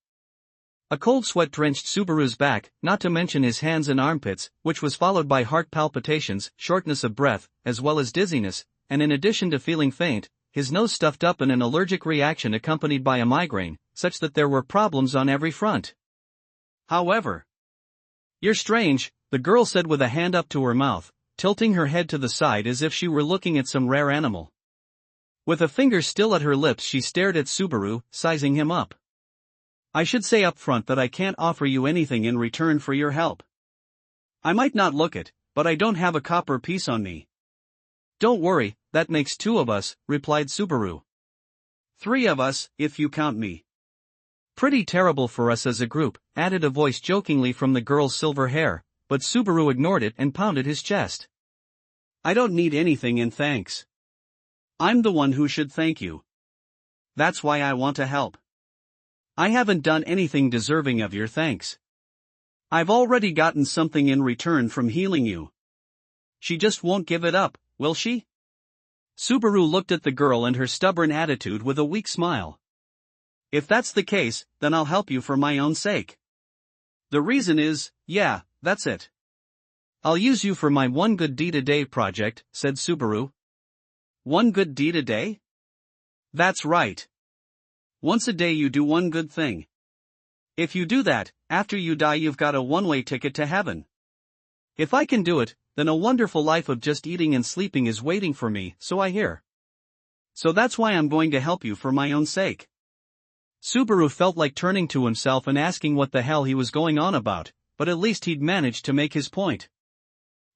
A cold sweat drenched Subaru's back, not to mention his hands and armpits, which was followed by heart palpitations, shortness of breath, as well as dizziness, and in addition to feeling faint, his nose stuffed up in an allergic reaction accompanied by a migraine, such that there were problems on every front. However, "You're strange," the girl said with a hand up to her mouth, tilting her head to the side as if she were looking at some rare animal. With a finger still at her lips she stared at Subaru, sizing him up. "I should say up front that I can't offer you anything in return for your help. I might not look it, but I don't have a copper piece on me." "Don't worry, that makes 2 of us," replied Subaru. "3 of us, if you count me." "Pretty terrible for us as a group," added a voice jokingly from the girl's silver hair, but Subaru ignored it and pounded his chest. "I don't need anything in thanks. I'm the one who should thank you. That's why I want to help. I haven't done anything deserving of your thanks. I've already gotten something in return from healing you. She just won't give it up, will she?" Subaru looked at the girl and her stubborn attitude with a weak smile. "If that's the case, then I'll help you for my own sake. The reason is, yeah, that's it. I'll use you for my one good deed a day project," said Subaru. "One good deed a day?" "That's right. Once a day you do one good thing. If you do that, after you die you've got a one-way ticket to heaven. If I can do it, then a wonderful life of just eating and sleeping is waiting for me, so I hear. So that's why I'm going to help you for my own sake." Subaru felt like turning to himself and asking what the hell he was going on about, but at least he'd managed to make his point.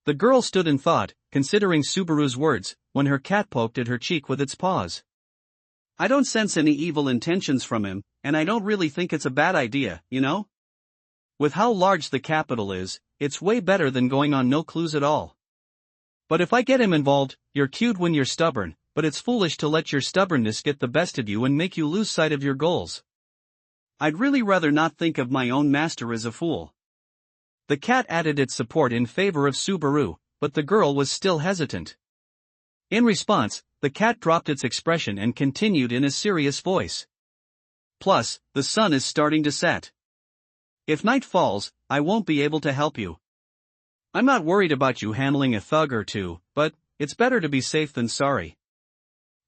The girl stood in thought, considering Subaru's words, when her cat poked at her cheek with its paws. "I don't sense any evil intentions from him, and I don't really think it's a bad idea, you know? With how large the capital is, it's way better than going on no clues at all. But if I get him involved, you're cute when you're stubborn, but it's foolish to let your stubbornness get the best of you and make you lose sight of your goals. I'd really rather not think of my own master as a fool." The cat added its support in favor of Subaru, but the girl was still hesitant. In response, the cat dropped its expression and continued in a serious voice. "Plus, the sun is starting to set. If night falls, I won't be able to help you. I'm not worried about you handling a thug or 2, but it's better to be safe than sorry.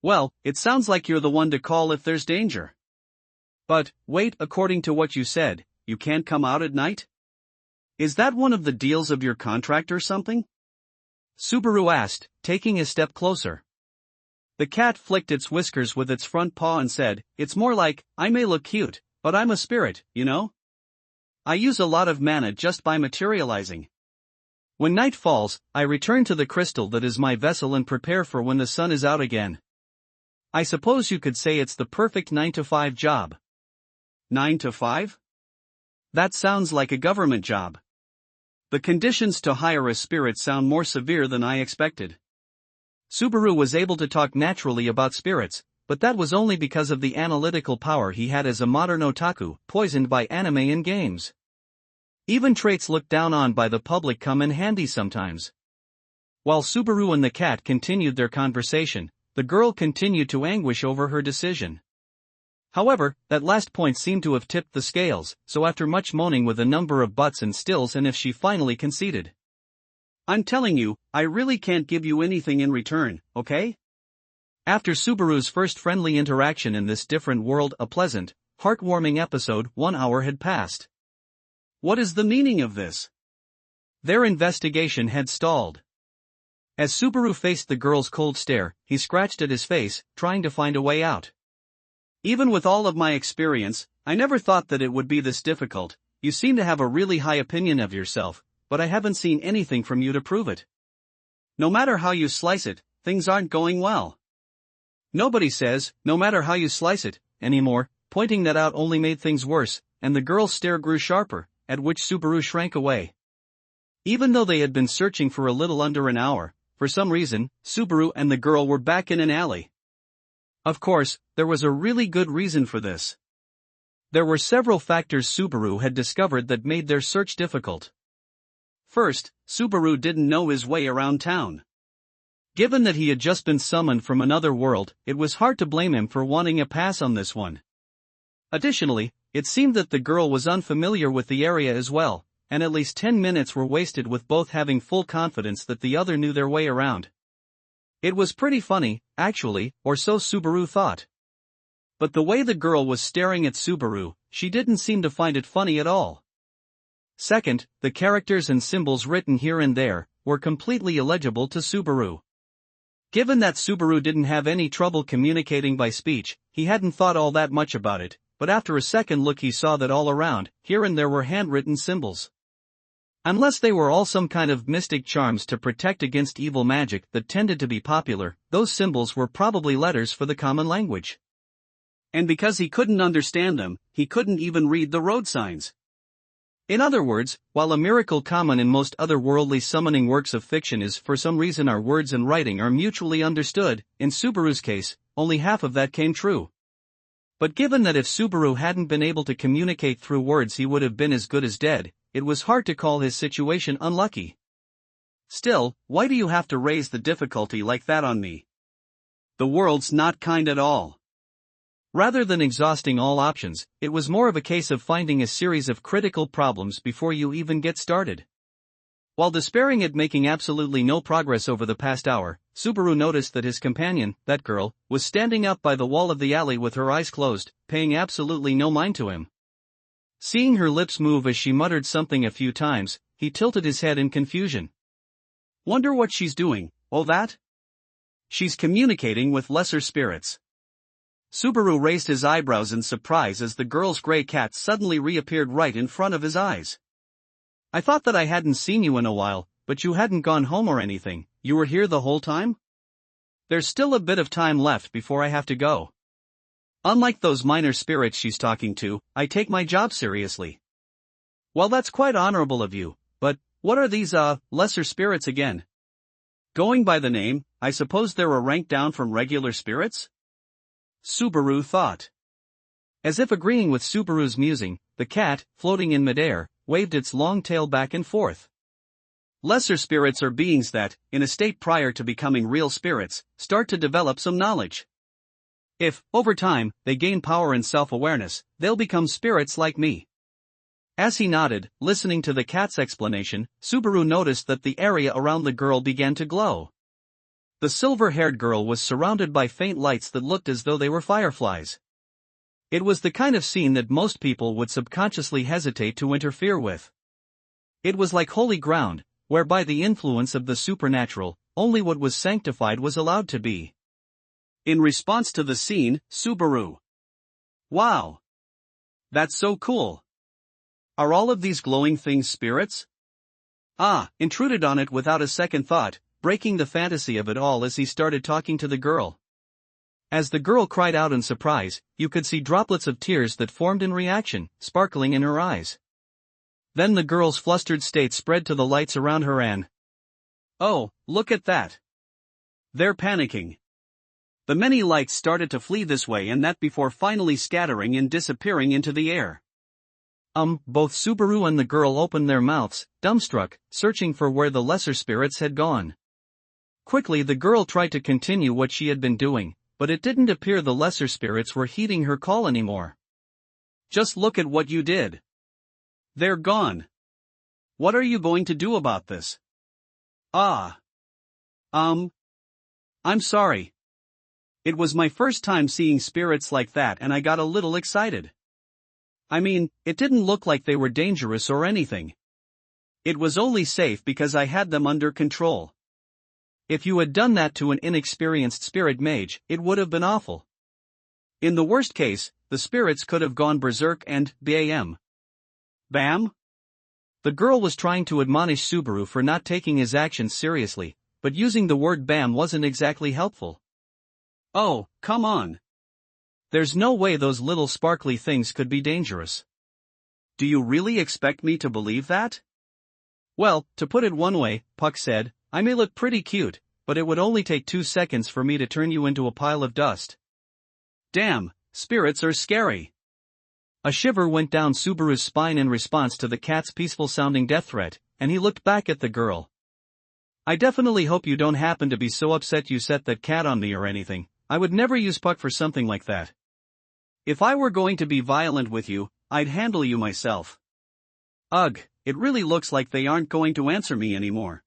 Well, it sounds like you're the one to call if there's danger. But, wait, according to what you said, you can't come out at night? Is that one of the deals of your contract or something?" Subaru asked, taking a step closer. The cat flicked its whiskers with its front paw and said, "It's more like, I may look cute, but I'm a spirit, you know? I use a lot of mana just by materializing. When night falls, I return to the crystal that is my vessel and prepare for when the sun is out again. I suppose you could say it's the perfect 9-to-5 job." 9 to 5? That sounds like a government job. The conditions to hire a spirit sound more severe than I expected. Subaru was able to talk naturally about spirits, but that was only because of the analytical power he had as a modern otaku, poisoned by anime and games. Even traits looked down on by the public come in handy sometimes. While Subaru and the cat continued their conversation, the girl continued to anguish over her decision. However, that last point seemed to have tipped the scales, so after much moaning with a number of buts and stills and if she finally conceded. "I'm telling you, I really can't give you anything in return, okay?" After Subaru's first friendly interaction in this different world, a pleasant, heartwarming episode, 1 hour had passed. What is the meaning of this? Their investigation had stalled. As Subaru faced the girl's cold stare, he scratched at his face, trying to find a way out. "Even with all of my experience, I never thought that it would be this difficult. You seem to have a really high opinion of yourself, but I haven't seen anything from you to prove it. No matter how you slice it, things aren't going well. Nobody says, no matter how you slice it, anymore. Pointing that out only made things worse, and the girl's stare grew sharper, at which Subaru shrank away. Even though they had been searching for a little under an hour, for some reason, Subaru and the girl were back in an alley. Of course, there was a really good reason for this. There were several factors Subaru had discovered that made their search difficult. First, Subaru didn't know his way around town. Given that he had just been summoned from another world, it was hard to blame him for wanting a pass on this one. Additionally, it seemed that the girl was unfamiliar with the area as well, and at least 10 minutes were wasted with both having full confidence that the other knew their way around. It was pretty funny, actually, or so Subaru thought. But the way the girl was staring at Subaru, she didn't seem to find it funny at all. Second, the characters and symbols written here and there were completely illegible to Subaru. Given that Subaru didn't have any trouble communicating by speech, he hadn't thought all that much about it, but after a second look he saw that all around, here and there were handwritten symbols. Unless they were all some kind of mystic charms to protect against evil magic that tended to be popular, those symbols were probably letters for the common language. And because he couldn't understand them, he couldn't even read the road signs. In other words, while a miracle common in most otherworldly summoning works of fiction is for some reason our words and writing are mutually understood, in Subaru's case, only half of that came true. But given that if Subaru hadn't been able to communicate through words he would have been as good as dead, it was hard to call his situation unlucky. Still, why do you have to raise the difficulty like that on me? The world's not kind at all. Rather than exhausting all options, it was more of a case of finding a series of critical problems before you even get started. While despairing at making absolutely no progress over the past hour, Subaru noticed that his companion, that girl, was standing up by the wall of the alley with her eyes closed, paying absolutely no mind to him. Seeing her lips move as she muttered something a few times, he tilted his head in confusion. Wonder what she's doing, oh that? She's communicating with lesser spirits. Subaru raised his eyebrows in surprise as the girl's gray cat suddenly reappeared right in front of his eyes. I thought that I hadn't seen you in a while, but you hadn't gone home or anything, you were here the whole time? There's still a bit of time left before I have to go. Unlike those minor spirits she's talking to, I take my job seriously. Well, that's quite honorable of you, but what are these, lesser spirits again? Going by the name, I suppose they're a rank down from regular spirits? Subaru thought. As if agreeing with Subaru's musing, the cat, floating in midair, waved its long tail back and forth. Lesser spirits are beings that, in a state prior to becoming real spirits, start to develop some knowledge. If, over time, they gain power and self-awareness, they'll become spirits like me. As he nodded, listening to the cat's explanation, Subaru noticed that the area around the girl began to glow. The silver-haired girl was surrounded by faint lights that looked as though they were fireflies. It was the kind of scene that most people would subconsciously hesitate to interfere with. It was like holy ground, where by the influence of the supernatural, only what was sanctified was allowed to be. In response to the scene, Subaru. Wow! That's so cool! Are all of these glowing things spirits? Intruded on it without a second thought, breaking the fantasy of it all as he started talking to the girl. As the girl cried out in surprise, you could see droplets of tears that formed in reaction, sparkling in her eyes. Then the girl's flustered state spread to the lights around her and... Oh, look at that! They're panicking. The many lights started to flee this way and that before finally scattering and disappearing into the air. Both Subaru and the girl opened their mouths, dumbstruck, searching for where the lesser spirits had gone. Quickly the girl tried to continue what she had been doing, but it didn't appear the lesser spirits were heeding her call anymore. Just look at what you did. They're gone. What are you going to do about this? I'm sorry. It was my first time seeing spirits like that and I got a little excited. I mean, it didn't look like they were dangerous or anything. It was only safe because I had them under control. If you had done that to an inexperienced spirit mage, it would have been awful. In the worst case, the spirits could have gone berserk and bam. Bam? The girl was trying to admonish Subaru for not taking his actions seriously, but using the word bam wasn't exactly helpful. Oh, come on. There's no way those little sparkly things could be dangerous. Do you really expect me to believe that? Well, to put it one way, Puck said, I may look pretty cute, but it would only take 2 seconds for me to turn you into a pile of dust. Damn, spirits are scary. A shiver went down Subaru's spine in response to the cat's peaceful-sounding death threat, and he looked back at the girl. I definitely hope you don't happen to be so upset you set that cat on me or anything. I would never use Puck for something like that. If I were going to be violent with you, I'd handle you myself. Ugh, it really looks like they aren't going to answer me anymore.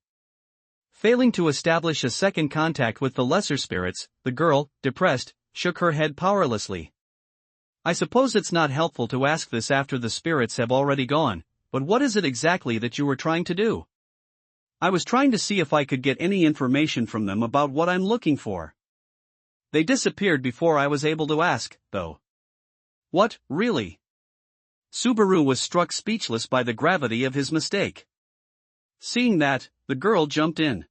Failing to establish a second contact with the lesser spirits, the girl, depressed, shook her head powerlessly. I suppose it's not helpful to ask this after the spirits have already gone, but what is it exactly that you were trying to do? I was trying to see if I could get any information from them about what I'm looking for. They disappeared before I was able to ask, though. What, really? Subaru was struck speechless by the gravity of his mistake. Seeing that, the girl jumped in.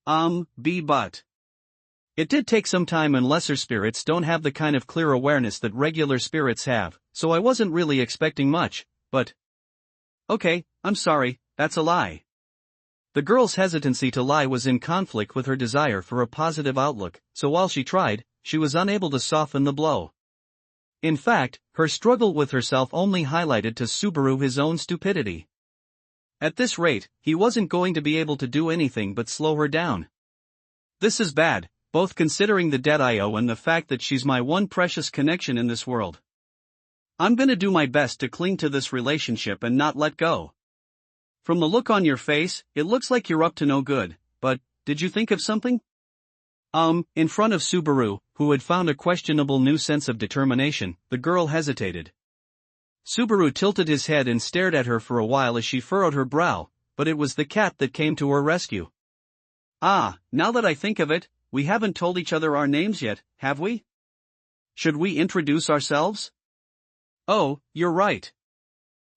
But. It did take some time, and lesser spirits don't have the kind of clear awareness that regular spirits have, so I wasn't really expecting much, but... Okay, I'm sorry, that's a lie. The girl's hesitancy to lie was in conflict with her desire for a positive outlook, so while she tried, she was unable to soften the blow. In fact, her struggle with herself only highlighted to Subaru his own stupidity. At this rate, he wasn't going to be able to do anything but slow her down. This is bad, both considering the debt I owe and the fact that she's my one precious connection in this world. I'm gonna do my best to cling to this relationship and not let go. From the look on your face, it looks like you're up to no good, but, did you think of something? In front of Subaru, who had found a questionable new sense of determination, the girl hesitated. Subaru tilted his head and stared at her for a while as she furrowed her brow, but it was the cat that came to her rescue. Ah, now that I think of it, we haven't told each other our names yet, have we? Should we introduce ourselves? Oh, you're right.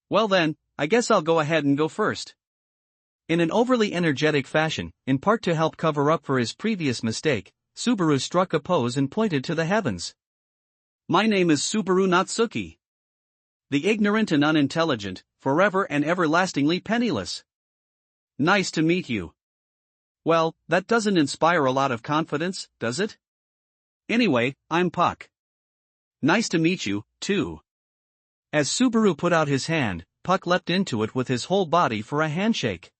Well then, I guess I'll go ahead and go first. In an overly energetic fashion, in part to help cover up for his previous mistake, Subaru struck a pose and pointed to the heavens. My name is Subaru Natsuki. The ignorant and unintelligent, forever and everlastingly penniless. Nice to meet you. Well, that doesn't inspire a lot of confidence, does it? Anyway, I'm Puck. Nice to meet you, too. As Subaru put out his hand, Puck leapt into it with his whole body for a handshake.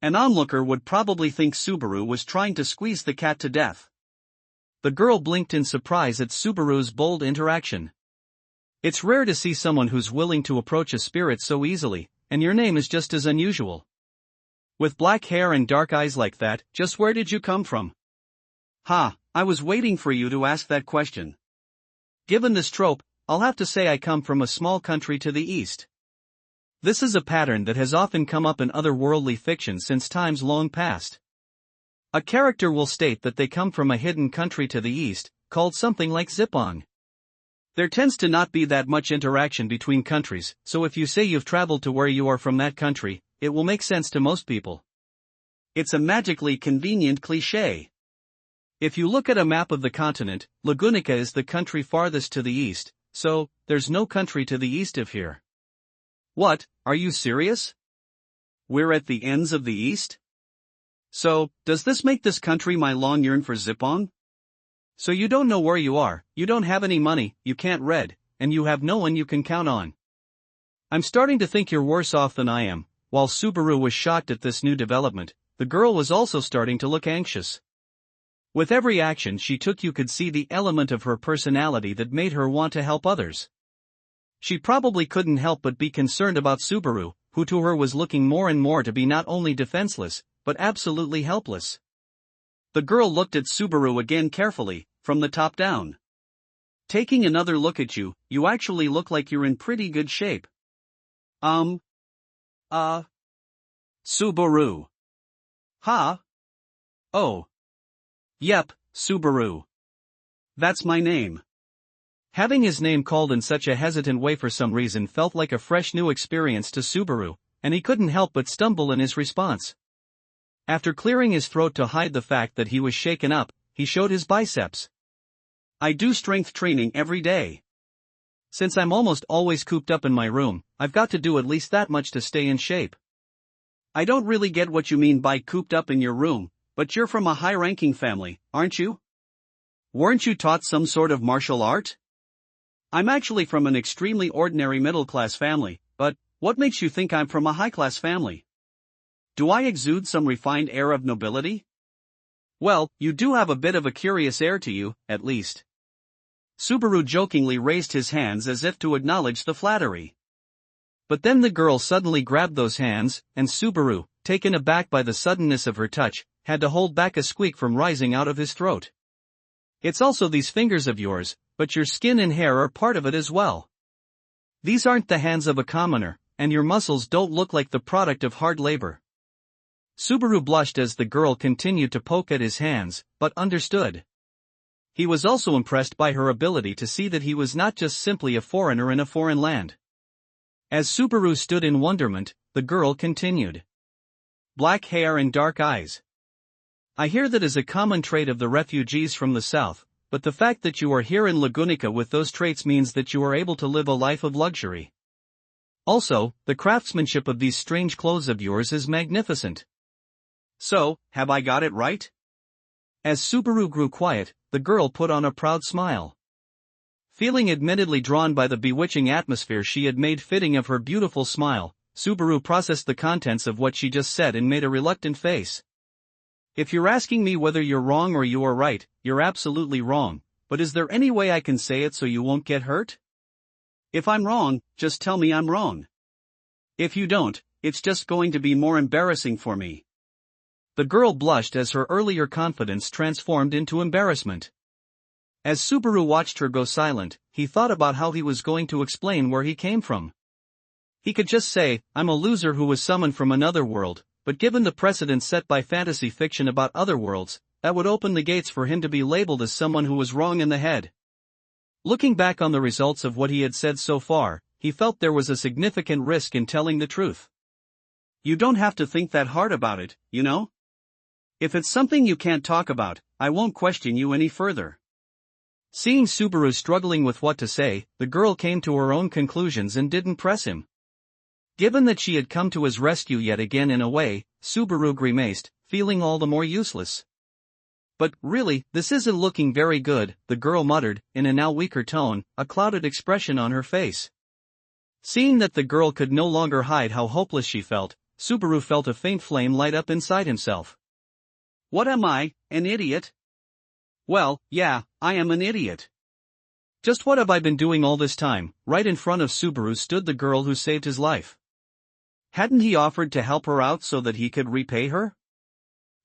An onlooker would probably think Subaru was trying to squeeze the cat to death. The girl blinked in surprise at Subaru's bold interaction. It's rare to see someone who's willing to approach a spirit so easily, and your name is just as unusual. With black hair and dark eyes like that, just where did you come from? Ha, I was waiting for you to ask that question. Given this trope, I'll have to say I come from a small country to the east. This is a pattern that has often come up in otherworldly fiction since times long past. A character will state that they come from a hidden country to the east, called something like Zipong. There tends to not be that much interaction between countries, so if you say you've traveled to where you are from that country, it will make sense to most people. It's a magically convenient cliché. If you look at a map of the continent, Lagunica is the country farthest to the east, so there's no country to the east of here. What, are you serious? We're at the ends of the east? So, does this make this country my long yearn for Zipong? So you don't know where you are, you don't have any money, you can't read, and you have no one you can count on. I'm starting to think you're worse off than I am. While Subaru was shocked at this new development, the girl was also starting to look anxious. With every action she took you could see the element of her personality that made her want to help others. She probably couldn't help but be concerned about Subaru, who to her was looking more and more to be not only defenseless, but absolutely helpless. The girl looked at Subaru again carefully, from the top down. Taking another look at you, you actually look like you're in pretty good shape. Subaru. Ha? Oh. Yep, Subaru. That's my name. Having his name called in such a hesitant way for some reason felt like a fresh new experience to Subaru, and he couldn't help but stumble in his response. After clearing his throat to hide the fact that he was shaken up, he showed his biceps. I do strength training every day. Since I'm almost always cooped up in my room, I've got to do at least that much to stay in shape. I don't really get what you mean by cooped up in your room, but you're from a high-ranking family, aren't you? Weren't you taught some sort of martial art? I'm actually from an extremely ordinary middle-class family, but what makes you think I'm from a high-class family? Do I exude some refined air of nobility? Well, you do have a bit of a curious air to you, at least. Subaru jokingly raised his hands as if to acknowledge the flattery. But then the girl suddenly grabbed those hands, and Subaru, taken aback by the suddenness of her touch, had to hold back a squeak from rising out of his throat. It's also these fingers of yours, but your skin and hair are part of it as well. These aren't the hands of a commoner, and your muscles don't look like the product of hard labor. Subaru blushed as the girl continued to poke at his hands, but understood. He was also impressed by her ability to see that he was not just simply a foreigner in a foreign land. As Subaru stood in wonderment, the girl continued. Black hair and dark eyes. I hear that is a common trait of the refugees from the south, but the fact that you are here in Lagunica with those traits means that you are able to live a life of luxury. Also, the craftsmanship of these strange clothes of yours is magnificent. So, have I got it right? As Subaru grew quiet, the girl put on a proud smile. Feeling admittedly drawn by the bewitching atmosphere she had made fitting of her beautiful smile, Subaru processed the contents of what she just said and made a reluctant face. If you're asking me whether you're wrong or you are right, you're absolutely wrong, but is there any way I can say it so you won't get hurt? If I'm wrong, just tell me I'm wrong. If you don't, it's just going to be more embarrassing for me. The girl blushed as her earlier confidence transformed into embarrassment. As Subaru watched her go silent, he thought about how he was going to explain where he came from. He could just say, I'm a loser who was summoned from another world, but given the precedent set by fantasy fiction about other worlds, that would open the gates for him to be labeled as someone who was wrong in the head. Looking back on the results of what he had said so far, he felt there was a significant risk in telling the truth. You don't have to think that hard about it, you know? If it's something you can't talk about, I won't question you any further. Seeing Subaru struggling with what to say, the girl came to her own conclusions and didn't press him. Given that she had come to his rescue yet again in a way, Subaru grimaced, feeling all the more useless. But really, this isn't looking very good, the girl muttered, in a now weaker tone, a clouded expression on her face. Seeing that the girl could no longer hide how hopeless she felt, Subaru felt a faint flame light up inside himself. What am I, an idiot? Well, yeah, I am an idiot. Just what have I been doing all this time? Right in front of Subaru stood the girl who saved his life. Hadn't he offered to help her out so that he could repay her?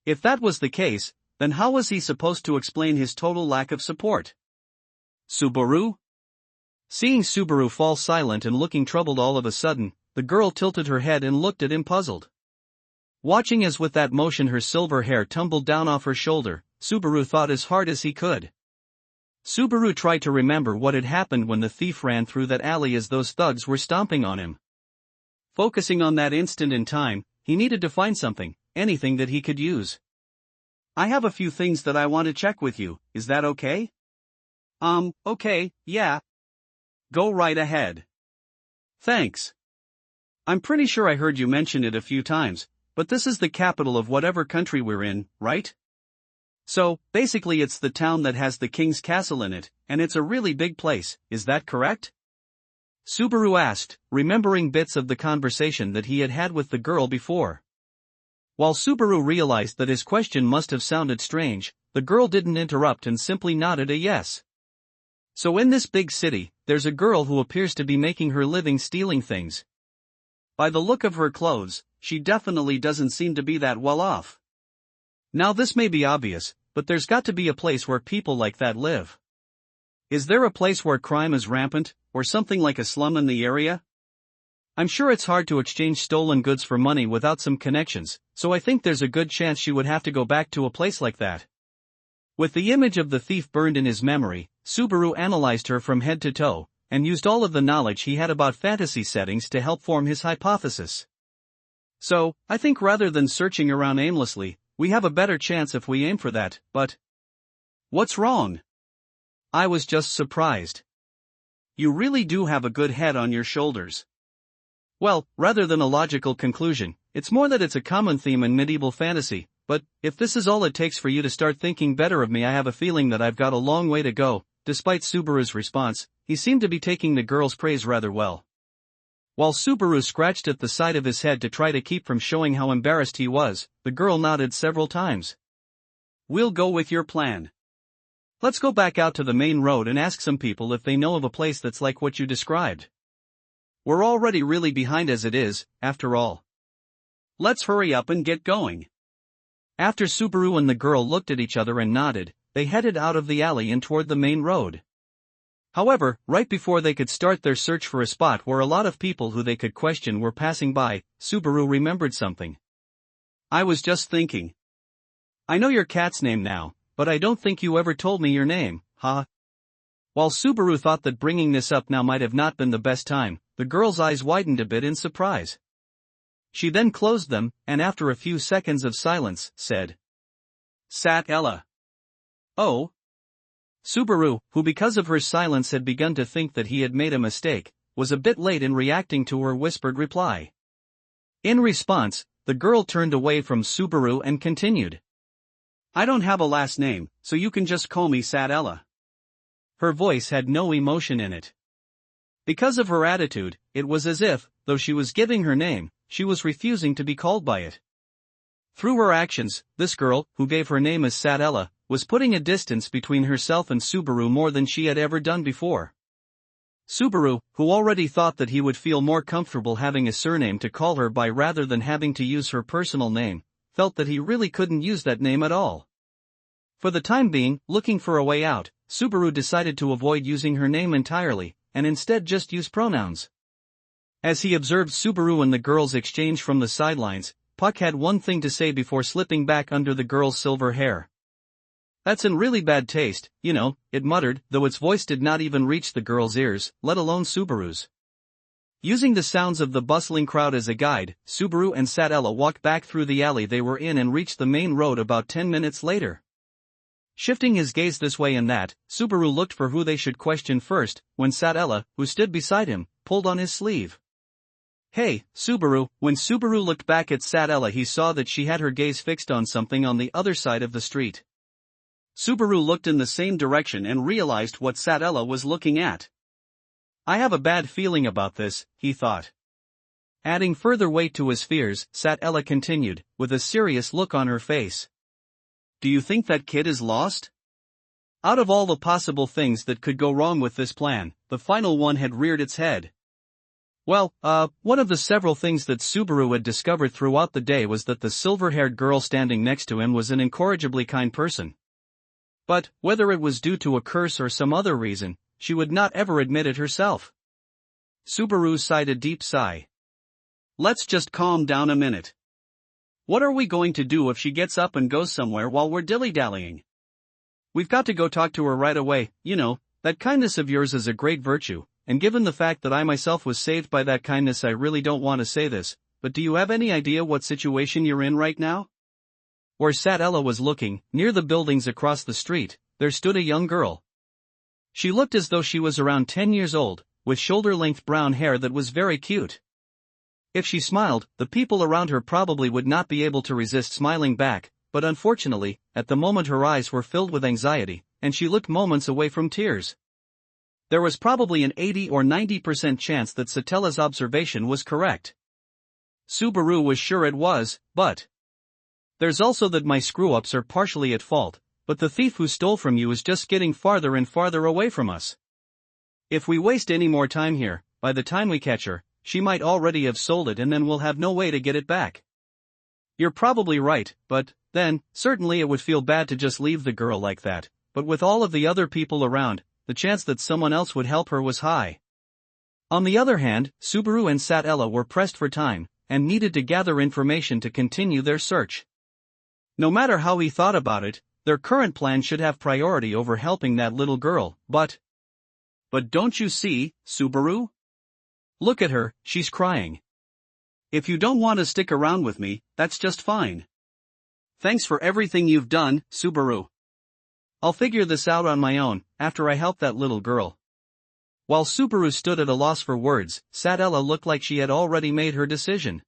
If that was the case, then how was he supposed to explain his total lack of support? Subaru? Seeing Subaru fall silent and looking troubled all of a sudden, the girl tilted her head and looked at him puzzled. Watching as with that motion her silver hair tumbled down off her shoulder, Subaru thought as hard as he could. Subaru tried to remember what had happened when the thief ran through that alley as those thugs were stomping on him. Focusing on that instant in time, he needed to find something, anything that he could use. I have a few things that I want to check with you, is that okay? Okay, yeah. Go right ahead. Thanks. I'm pretty sure I heard you mention it a few times, but this is the capital of whatever country we're in, right? So, basically it's the town that has the king's castle in it, and it's a really big place, is that correct? Subaru asked, remembering bits of the conversation that he had had with the girl before. While Subaru realized that his question must have sounded strange, the girl didn't interrupt and simply nodded a yes. So in this big city, there's a girl who appears to be making her living stealing things. By the look of her clothes, she definitely doesn't seem to be that well off. Now this may be obvious, but there's got to be a place where people like that live. Is there a place where crime is rampant, or something like a slum in the area? I'm sure it's hard to exchange stolen goods for money without some connections, so I think there's a good chance she would have to go back to a place like that. With the image of the thief burned in his memory, Subaru analyzed her from head to toe, and used all of the knowledge he had about fantasy settings to help form his hypothesis. So, I think rather than searching around aimlessly, we have a better chance if we aim for that, but... What's wrong? I was just surprised. You really do have a good head on your shoulders. Well, rather than a logical conclusion, it's more that it's a common theme in medieval fantasy, but if this is all it takes for you to start thinking better of me, I have a feeling that I've got a long way to go. Despite Subaru's response, he seemed to be taking the girl's praise rather well. While Subaru scratched at the side of his head to try to keep from showing how embarrassed he was, the girl nodded several times. We'll go with your plan. Let's go back out to the main road and ask some people if they know of a place that's like what you described. We're already really behind as it is, after all. Let's hurry up and get going. After Subaru and the girl looked at each other and nodded, they headed out of the alley and toward the main road. However, right before they could start their search for a spot where a lot of people who they could question were passing by, Subaru remembered something. I was just thinking. I know your cat's name now, but I don't think you ever told me your name, huh? While Subaru thought that bringing this up now might have not been the best time, the girl's eyes widened a bit in surprise. She then closed them, and after a few seconds of silence, said, Sat-Ella. Oh? Subaru, who because of her silence had begun to think that he had made a mistake, was a bit late in reacting to her whispered reply. In response, the girl turned away from Subaru and continued. I don't have a last name, so you can just call me Sat-Ella. Her voice had no emotion in it. Because of her attitude, it was as if, though she was giving her name, she was refusing to be called by it. Through her actions, this girl, who gave her name as Sat-Ella, was putting a distance between herself and Subaru more than she had ever done before. Subaru, who already thought that he would feel more comfortable having a surname to call her by rather than having to use her personal name, felt that he really couldn't use that name at all. For the time being, looking for a way out, Subaru decided to avoid using her name entirely, and instead just use pronouns. As he observed Subaru and the girl's exchange from the sidelines, Puck had one thing to say before slipping back under the girl's silver hair. That's in really bad taste, you know, it muttered, though its voice did not even reach the girl's ears, let alone Subaru's. Using the sounds of the bustling crowd as a guide, Subaru and Sat-Ella walked back through the alley they were in and reached the main road about 10 minutes later. Shifting his gaze this way and that, Subaru looked for who they should question first, when Sat-Ella, who stood beside him, pulled on his sleeve. Hey, Subaru. When Subaru looked back at Sat-Ella, he saw that she had her gaze fixed on something on the other side of the street. Subaru looked in the same direction and realized what Sat-Ella was looking at. I have a bad feeling about this, he thought. Adding further weight to his fears, Sat-Ella continued, with a serious look on her face. Do you think that kid is lost? Out of all the possible things that could go wrong with this plan, the final one had reared its head. Well, one of the several things that Subaru had discovered throughout the day was that the silver-haired girl standing next to him was an incorrigibly kind person. But, whether it was due to a curse or some other reason, she would not ever admit it herself. Subaru sighed a deep sigh. Let's just calm down a minute. What are we going to do if she gets up and goes somewhere while we're dilly-dallying? We've got to go talk to her right away. You know, that kindness of yours is a great virtue, and given the fact that I myself was saved by that kindness, I really don't want to say this, but do you have any idea what situation you're in right now? Where Sat-Ella was looking, near the buildings across the street, there stood a young girl. She looked as though she was around 10 years old, with shoulder-length brown hair that was very cute. If she smiled, the people around her probably would not be able to resist smiling back, but unfortunately, at the moment her eyes were filled with anxiety, and she looked moments away from tears. There was probably an 80 or 90% chance that Sat-Ella's observation was correct. Subaru was sure it was, but there's also that my screw-ups are partially at fault, but the thief who stole from you is just getting farther and farther away from us. If we waste any more time here, by the time we catch her, she might already have sold it and then we'll have no way to get it back. You're probably right, but, then, certainly it would feel bad to just leave the girl like that, but with all of the other people around, the chance that someone else would help her was high. On the other hand, Subaru and Sat-Ella were pressed for time, and needed to gather information to continue their search. No matter how he thought about it, their current plan should have priority over helping that little girl, but don't you see, Subaru? Look at her, she's crying. If you don't want to stick around with me, that's just fine. Thanks for everything you've done, Subaru. I'll figure this out on my own, after I helped that little girl. While Subaru stood at a loss for words, Satella looked like she had already made her decision.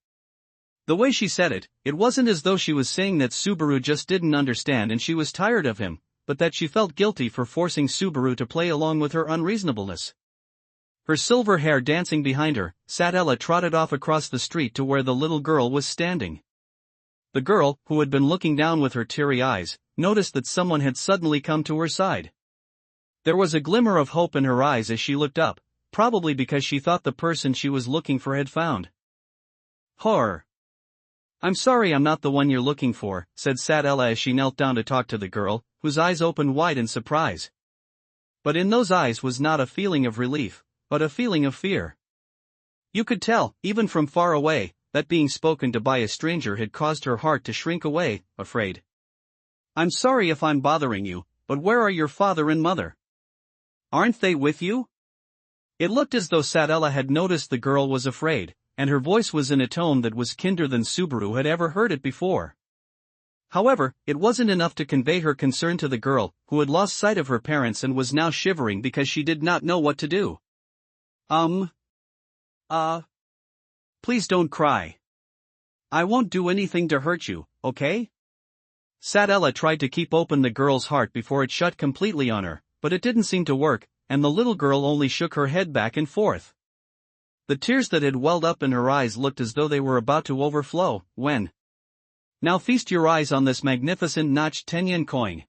The way she said it, it wasn't as though she was saying that Subaru just didn't understand and she was tired of him, but that she felt guilty for forcing Subaru to play along with her unreasonableness. Her silver hair dancing behind her, Satella trotted off across the street to where the little girl was standing. The girl, who had been looking down with her teary eyes, noticed that someone had suddenly come to her side. There was a glimmer of hope in her eyes as she looked up, probably because she thought the person she was looking for had found her. "I'm sorry I'm not the one you're looking for," said Satella as she knelt down to talk to the girl, whose eyes opened wide in surprise. But in those eyes was not a feeling of relief, but a feeling of fear. You could tell, even from far away, that being spoken to by a stranger had caused her heart to shrink away, afraid. "I'm sorry if I'm bothering you, but where are your father and mother? Aren't they with you?" It looked as though Satella had noticed the girl was afraid, and her voice was in a tone that was kinder than Subaru had ever heard it before. However, it wasn't enough to convey her concern to the girl, who had lost sight of her parents and was now shivering because she did not know what to do. Please don't cry. I won't do anything to hurt you, okay?" Satella tried to keep open the girl's heart before it shut completely on her, but it didn't seem to work, and the little girl only shook her head back and forth. The tears that had welled up in her eyes looked as though they were about to overflow, when "Now feast your eyes on this magnificent notched 10-yen coin."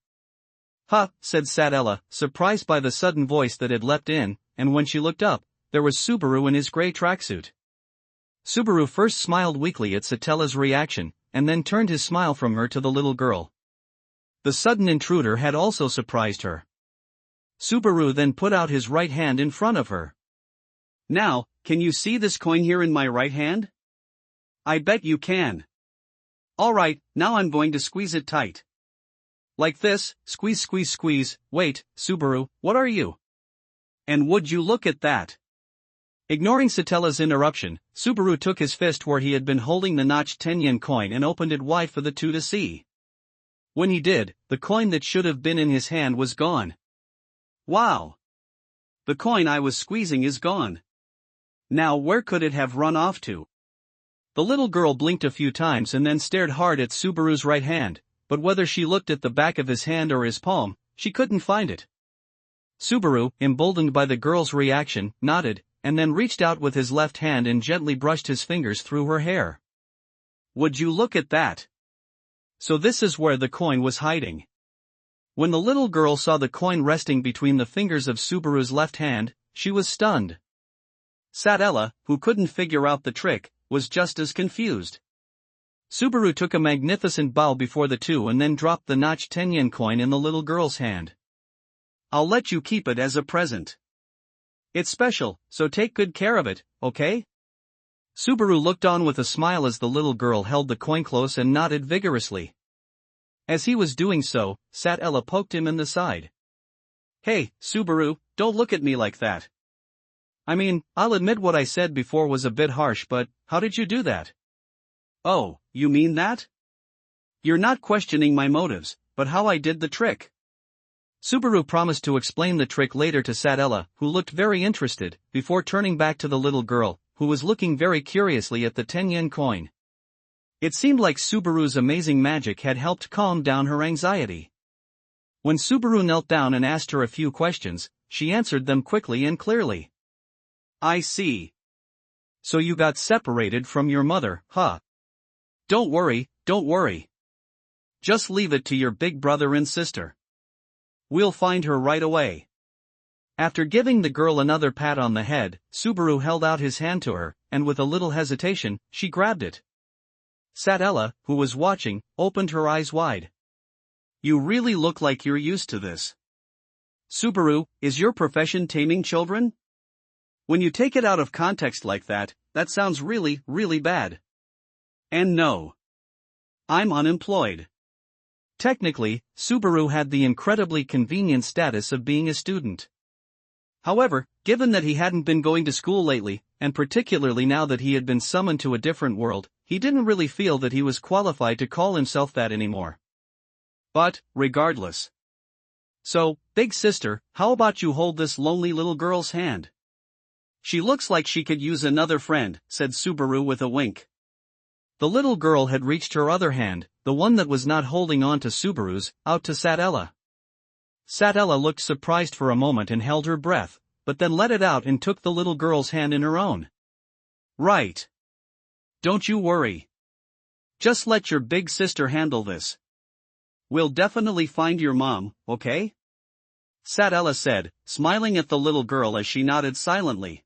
"Huh," said Satella, surprised by the sudden voice that had leapt in, and when she looked up, there was Subaru in his gray tracksuit. Subaru first smiled weakly at Satella's reaction, and then turned his smile from her to the little girl. The sudden intruder had also surprised her. Subaru then put out his right hand in front of her. "Now, can you see this coin here in my right hand? I bet you can. Alright, now I'm going to squeeze it tight. Like this, squeeze squeeze squeeze. Wait, Subaru, what are you? And would you look at that?" Ignoring Satella's interruption, Subaru took his fist where he had been holding the notched 10-yen coin and opened it wide for the two to see. When he did, the coin that should have been in his hand was gone. "Wow! The coin I was squeezing is gone. Now where could it have run off to?" The little girl blinked a few times and then stared hard at Subaru's right hand, but whether she looked at the back of his hand or his palm, she couldn't find it. Subaru, emboldened by the girl's reaction, nodded, and then reached out with his left hand and gently brushed his fingers through her hair. "Would you look at that? So this is where the coin was hiding." When the little girl saw the coin resting between the fingers of Subaru's left hand, she was stunned. Satella, who couldn't figure out the trick, was just as confused. Subaru took a magnificent bow before the two and then dropped the notched 10-yen coin in the little girl's hand. "I'll let you keep it as a present. It's special, so take good care of it, okay?" Subaru looked on with a smile as the little girl held the coin close and nodded vigorously. As he was doing so, Satella poked him in the side. "Hey, Subaru, don't look at me like that. I mean, I'll admit what I said before was a bit harsh, but how did you do that?" "Oh, you mean that? You're not questioning my motives, but how I did the trick." Subaru promised to explain the trick later to Satella, who looked very interested, before turning back to the little girl, who was looking very curiously at the 10-yen coin. It seemed like Subaru's amazing magic had helped calm down her anxiety. When Subaru knelt down and asked her a few questions, she answered them quickly and clearly. "I see. So you got separated from your mother, huh? Don't worry, don't worry. Just leave it to your big brother and sister. We'll find her right away." After giving the girl another pat on the head, Subaru held out his hand to her, and with a little hesitation, she grabbed it. Satella, who was watching, opened her eyes wide. "You really look like you're used to this. Subaru, is your profession taming children? When you take it out of context like that, that sounds really, really bad. And no. I'm unemployed." Technically, Subaru had the incredibly convenient status of being a student. However, given that he hadn't been going to school lately, and particularly now that he had been summoned to a different world, he didn't really feel that he was qualified to call himself that anymore. But, regardless, So, big sister, how about you hold this lonely little girl's hand? She looks like she could use another friend, said Subaru with a wink. The little girl had reached her other hand, the one that was not holding on to Subaru's, out to Satella. Satella looked surprised for a moment and held her breath, but then let it out and took the little girl's hand in her own. Right. Don't you worry. Just let your big sister handle this. We'll definitely find your mom, okay? Satella said, smiling at the little girl as she nodded silently.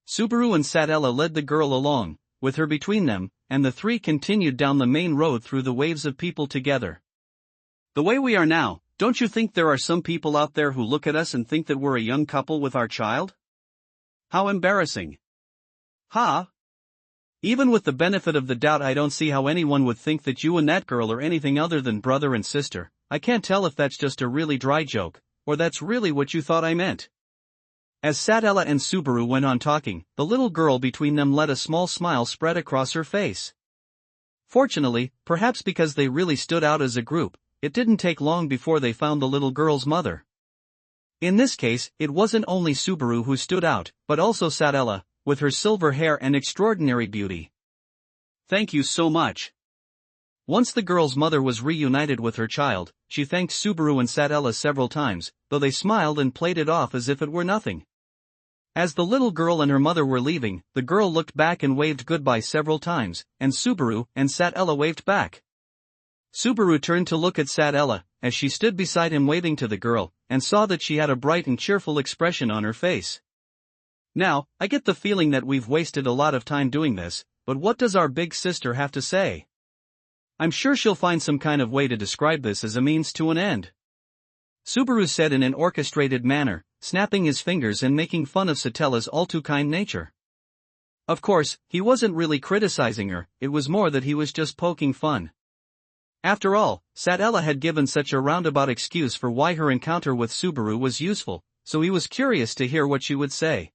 Subaru and Satella led the girl along, with her between them, and the three continued down the main road through the waves of people together. The way we are now, don't you think there are some people out there who look at us and think that we're a young couple with our child? How embarrassing. Ha! Even with the benefit of the doubt, I don't see how anyone would think that you and that girl are anything other than brother and sister. I can't tell if that's just a really dry joke, or that's really what you thought I meant. As Satella and Subaru went on talking, the little girl between them let a small smile spread across her face. Fortunately, perhaps because they really stood out as a group, it didn't take long before they found the little girl's mother. In this case, it wasn't only Subaru who stood out, but also Satella, with her silver hair and extraordinary beauty. Thank you so much. Once the girl's mother was reunited with her child, she thanked Subaru and Satella several times, though they smiled and played it off as if it were nothing. As the little girl and her mother were leaving, the girl looked back and waved goodbye several times, and Subaru and Satella waved back. Subaru turned to look at Satella, as she stood beside him waving to the girl, and saw that she had a bright and cheerful expression on her face. Now, I get the feeling that we've wasted a lot of time doing this, but what does our big sister have to say? I'm sure she'll find some kind of way to describe this as a means to an end. Subaru said in an orchestrated manner, snapping his fingers and making fun of Satella's all-too-kind nature. Of course, he wasn't really criticizing her, it was more that he was just poking fun. After all, Satella had given such a roundabout excuse for why her encounter with Subaru was useful, so he was curious to hear what she would say.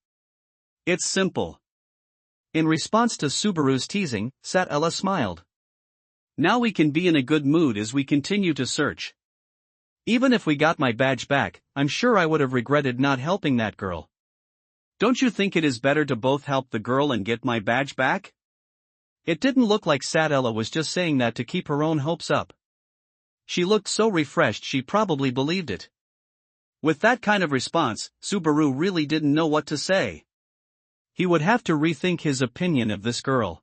It's simple. In response to Subaru's teasing, Satella smiled. Now we can be in a good mood as we continue to search. Even if we got my badge back, I'm sure I would have regretted not helping that girl. Don't you think it is better to both help the girl and get my badge back? It didn't look like Satella was just saying that to keep her own hopes up. She looked so refreshed she probably believed it. With that kind of response, Subaru really didn't know what to say. He would have to rethink his opinion of this girl.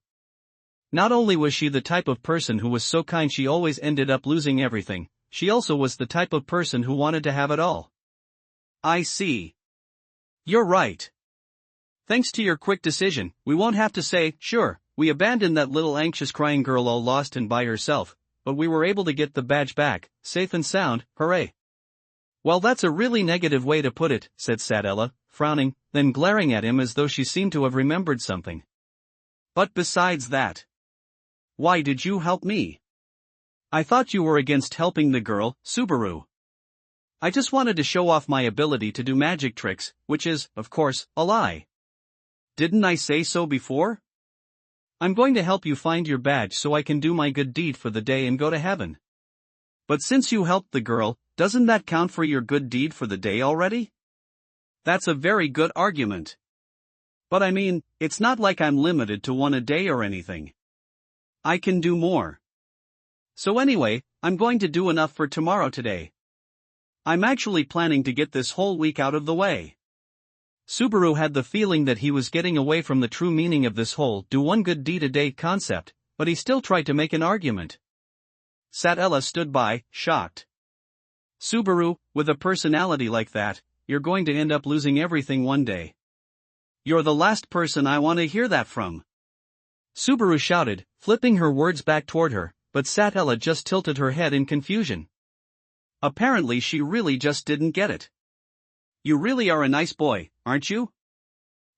Not only was she the type of person who was so kind she always ended up losing everything, she also was the type of person who wanted to have it all. I see. You're right. Thanks to your quick decision, we won't have to say, sure, we abandoned that little anxious crying girl all lost and by herself, but we were able to get the badge back, safe and sound, hooray. Well, that's a really negative way to put it, said Satella, frowning, then glaring at him as though she seemed to have remembered something. But besides that, why did you help me? I thought you were against helping the girl, Subaru. I just wanted to show off my ability to do magic tricks, which is, of course, a lie. Didn't I say so before? I'm going to help you find your badge so I can do my good deed for the day and go to heaven. But since you helped the girl, doesn't that count for your good deed for the day already? That's a very good argument. But I mean, it's not like I'm limited to one a day or anything. I can do more. So anyway, I'm going to do enough for tomorrow today. I'm actually planning to get this whole week out of the way. Subaru had the feeling that he was getting away from the true meaning of this whole do one good deed a day concept, but he still tried to make an argument. Satella stood by, shocked. Subaru, with a personality like that, you're going to end up losing everything one day. You're the last person I want to hear that from. Subaru shouted, flipping her words back toward her, but Satella just tilted her head in confusion. Apparently she really just didn't get it. You really are a nice boy, aren't you?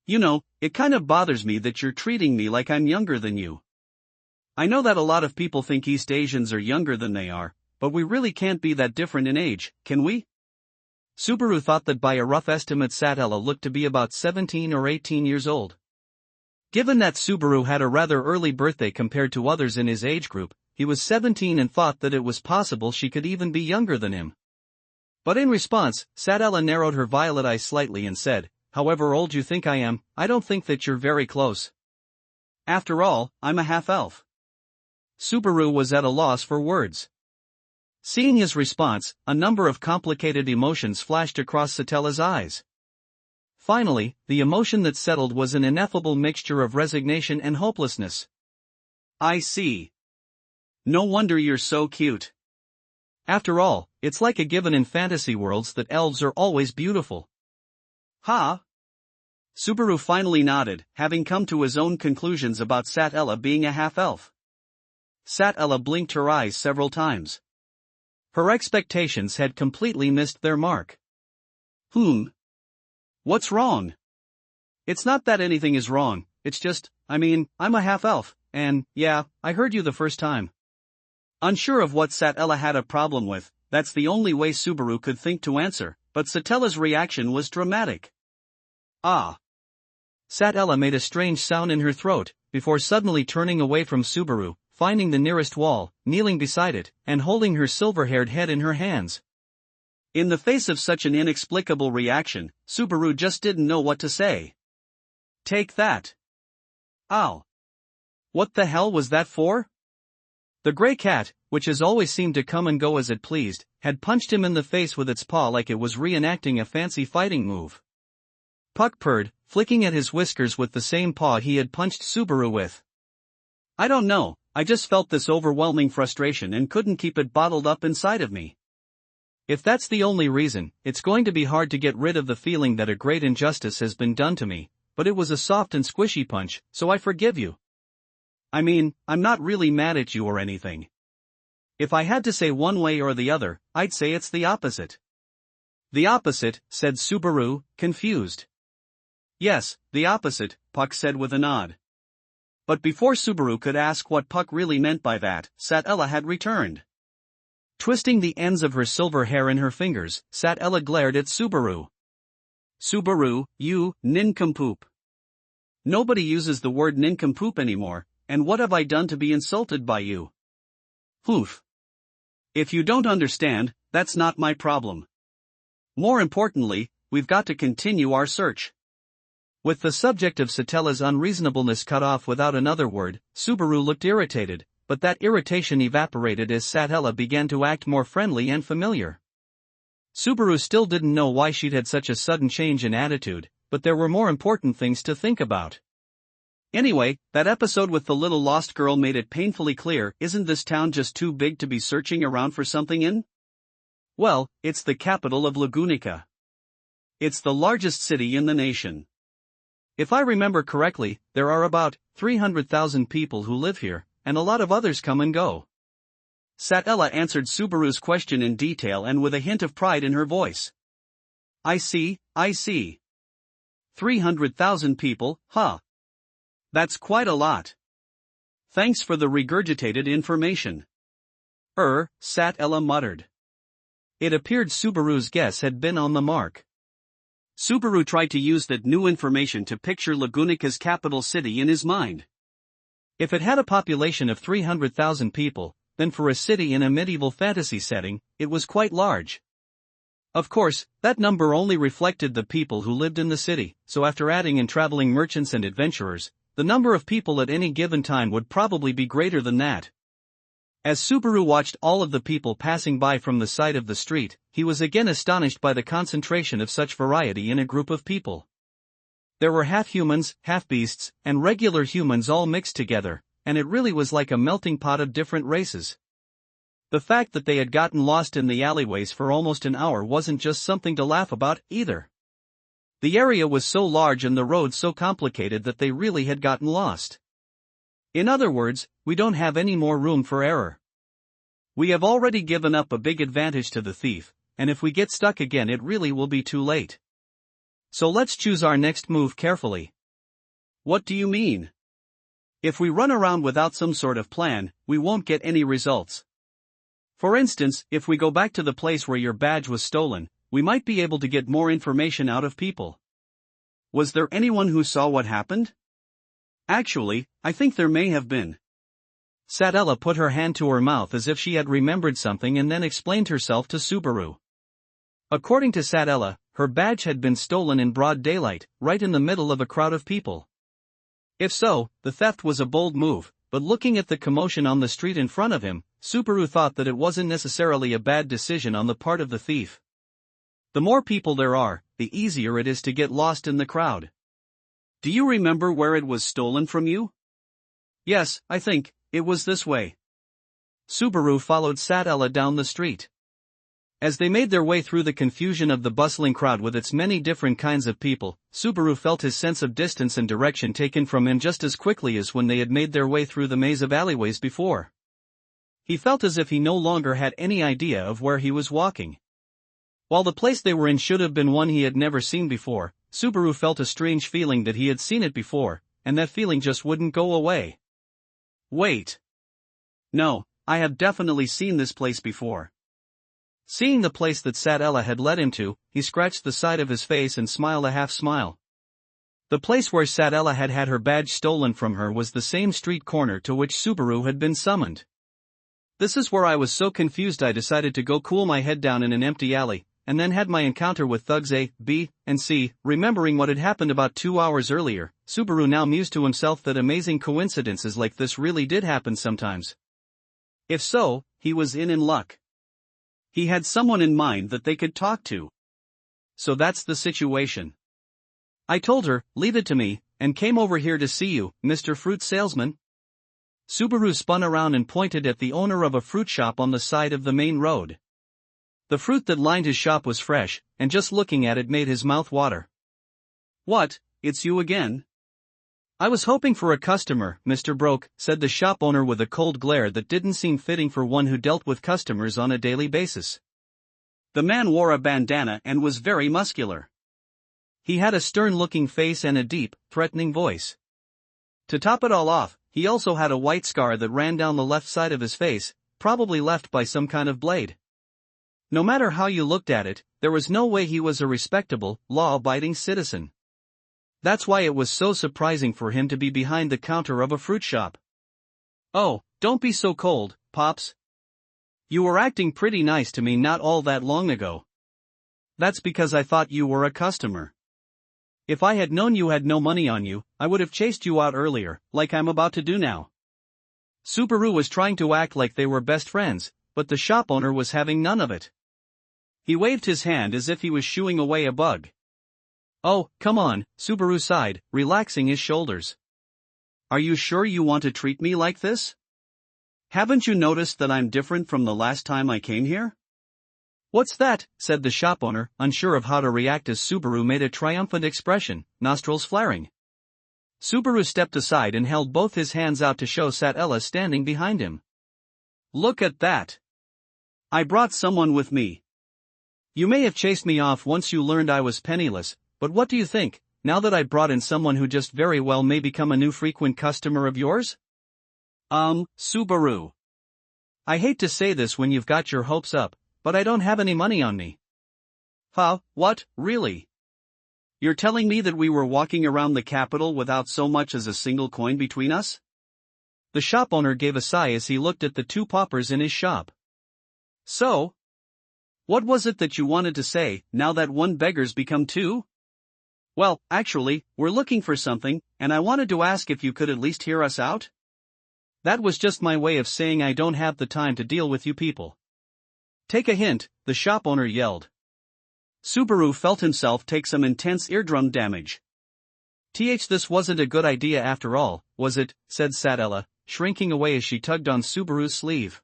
You know, it kind of bothers me that you're treating me like I'm younger than you. I know that a lot of people think East Asians are younger than they are, but we really can't be that different in age, can we? Subaru thought that by a rough estimate Satella looked to be about 17 or 18 years old. Given that Subaru had a rather early birthday compared to others in his age group, he was 17 and thought that it was possible she could even be younger than him. But in response, Satella narrowed her violet eyes slightly and said, "However old you think I am, I don't think that you're very close. After all, I'm a half-elf." Subaru was at a loss for words. Seeing his response, a number of complicated emotions flashed across Satella's eyes. Finally, the emotion that settled was an ineffable mixture of resignation and hopelessness. "I see. No wonder you're so cute. After all, it's like a given in fantasy worlds that elves are always beautiful." "Ha?" Subaru finally nodded, having come to his own conclusions about Satella being a half-elf. Satella blinked her eyes several times. Her expectations had completely missed their mark. What's wrong?" "It's not that anything is wrong, it's just, I'm a half-elf, and, yeah, I heard you the first time." Unsure of what Satella had a problem with, that's the only way Subaru could think to answer, but Satella's reaction was dramatic. "Ah." Satella made a strange sound in her throat, before suddenly turning away from Subaru, finding the nearest wall, kneeling beside it, and holding her silver-haired head in her hands. In the face of such an inexplicable reaction, Subaru just didn't know what to say. "Take that." "Ow. What the hell was that for?" The gray cat, which has always seemed to come and go as it pleased, had punched him in the face with its paw like it was reenacting a fancy fighting move. Puck purred, flicking at his whiskers with the same paw he had punched Subaru with. "I don't know, I just felt this overwhelming frustration and couldn't keep it bottled up inside of me. If that's the only reason, it's going to be hard to get rid of the feeling that a great injustice has been done to me, but it was a soft and squishy punch, so I forgive you. I'm not really mad at you or anything. If I had to say one way or the other, I'd say it's the opposite." "The opposite," said Subaru, confused. "Yes, the opposite," Puck said with a nod. But before Subaru could ask what Puck really meant by that, Satella had returned. Twisting the ends of her silver hair in her fingers, Satella glared at Subaru. "Subaru, you nincompoop. Nobody uses the word nincompoop anymore, and what have I done to be insulted by you?" "Oof. If you don't understand, that's not my problem. More importantly, we've got to continue our search." With the subject of Satella's unreasonableness cut off without another word, Subaru looked irritated, but that irritation evaporated as Satella began to act more friendly and familiar. Subaru still didn't know why she'd had such a sudden change in attitude, but there were more important things to think about. Anyway, that episode with the little lost girl made it painfully clear, isn't this town just too big to be searching around for something in? Well, it's the capital of Lagunica. It's the largest city in the nation. If I remember correctly, there are about 300,000 people who live here, and a lot of others come and go. Satella answered Subaru's question in detail and with a hint of pride in her voice. I see. 300,000 people, huh? That's quite a lot. Thanks for the regurgitated information." Satella muttered. It appeared Subaru's guess had been on the mark. Subaru tried to use that new information to picture Lagunica's capital city in his mind. If it had a population of 300,000 people, then for a city in a medieval fantasy setting, it was quite large. Of course, that number only reflected the people who lived in the city, so after adding in traveling merchants and adventurers, the number of people at any given time would probably be greater than that. As Subaru watched all of the people passing by from the side of the street, he was again astonished by the concentration of such variety in a group of people. There were half-humans, half-beasts, and regular humans all mixed together, and it really was like a melting pot of different races. The fact that they had gotten lost in the alleyways for almost an hour wasn't just something to laugh about, either. The area was so large and the roads so complicated that they really had gotten lost. In other words, we don't have any more room for error. We have already given up a big advantage to the thief, and if we get stuck again it really will be too late. So let's choose our next move carefully. What do you mean? If we run around without some sort of plan, we won't get any results. For instance, if we go back to the place where your badge was stolen, we might be able to get more information out of people. Was there anyone who saw what happened? Actually, I think there may have been. Satella put her hand to her mouth as if she had remembered something and then explained herself to Subaru. According to Sadella, her badge had been stolen in broad daylight, right in the middle of a crowd of people. If so, the theft was a bold move, but looking at the commotion on the street in front of him, Subaru thought that it wasn't necessarily a bad decision on the part of the thief. The more people there are, the easier it is to get lost in the crowd. Do you remember where it was stolen from you? Yes, I think it was this way. Subaru followed Sadella down the street. As they made their way through the confusion of the bustling crowd with its many different kinds of people, Subaru felt his sense of distance and direction taken from him just as quickly as when they had made their way through the maze of alleyways before. He felt as if he no longer had any idea of where he was walking. While the place they were in should have been one he had never seen before, Subaru felt a strange feeling that he had seen it before, and that feeling just wouldn't go away. Wait. No, I have definitely seen this place before. Seeing the place that Sadella had led him to, he scratched the side of his face and smiled a half smile. The place where Sadella had had her badge stolen from her was the same street corner to which Subaru had been summoned. This is where I was so confused I decided to go cool my head down in an empty alley, and then had my encounter with thugs A, B, and C. Remembering what had happened about 2 hours earlier, Subaru now mused to himself that amazing coincidences like this really did happen sometimes. If so, he was in luck. He had someone in mind that they could talk to. So that's the situation. I told her, leave it to me, and came over here to see you, Mr. Fruit Salesman. Subaru spun around and pointed at the owner of a fruit shop on the side of the main road. The fruit that lined his shop was fresh, and just looking at it made his mouth water. What, it's you again? I was hoping for a customer, Mr. Broke, said the shop owner with a cold glare that didn't seem fitting for one who dealt with customers on a daily basis. The man wore a bandana and was very muscular. He had a stern-looking face and a deep, threatening voice. To top it all off, he also had a white scar that ran down the left side of his face, probably left by some kind of blade. No matter how you looked at it, there was no way he was a respectable, law-abiding citizen. That's why it was so surprising for him to be behind the counter of a fruit shop. Oh, don't be so cold, Pops. You were acting pretty nice to me not all that long ago. That's because I thought you were a customer. If I had known you had no money on you, I would have chased you out earlier, like I'm about to do now. Subaru was trying to act like they were best friends, but the shop owner was having none of it. He waved his hand as if he was shooing away a bug. Oh, come on, Subaru sighed, relaxing his shoulders. Are you sure you want to treat me like this? Haven't you noticed that I'm different from the last time I came here? What's that? Said the shop owner, unsure of how to react as Subaru made a triumphant expression, nostrils flaring. Subaru stepped aside and held both his hands out to show Sadella standing behind him. Look at that! I brought someone with me. You may have chased me off once you learned I was penniless, but what do you think, now that I brought in someone who just very well may become a new frequent customer of yours? Subaru. I hate to say this when you've got your hopes up, but I don't have any money on me. Huh, what, really? You're telling me that we were walking around the capital without so much as a single coin between us? The shop owner gave a sigh as he looked at the two paupers in his shop. So? What was it that you wanted to say, now that one beggar's become two? Well, actually, we're looking for something, and I wanted to ask if you could at least hear us out? That was just my way of saying I don't have the time to deal with you people. Take a hint, the shop owner yelled. Subaru felt himself take some intense eardrum damage. This wasn't a good idea after all, was it? Said Sadella, shrinking away as she tugged on Subaru's sleeve.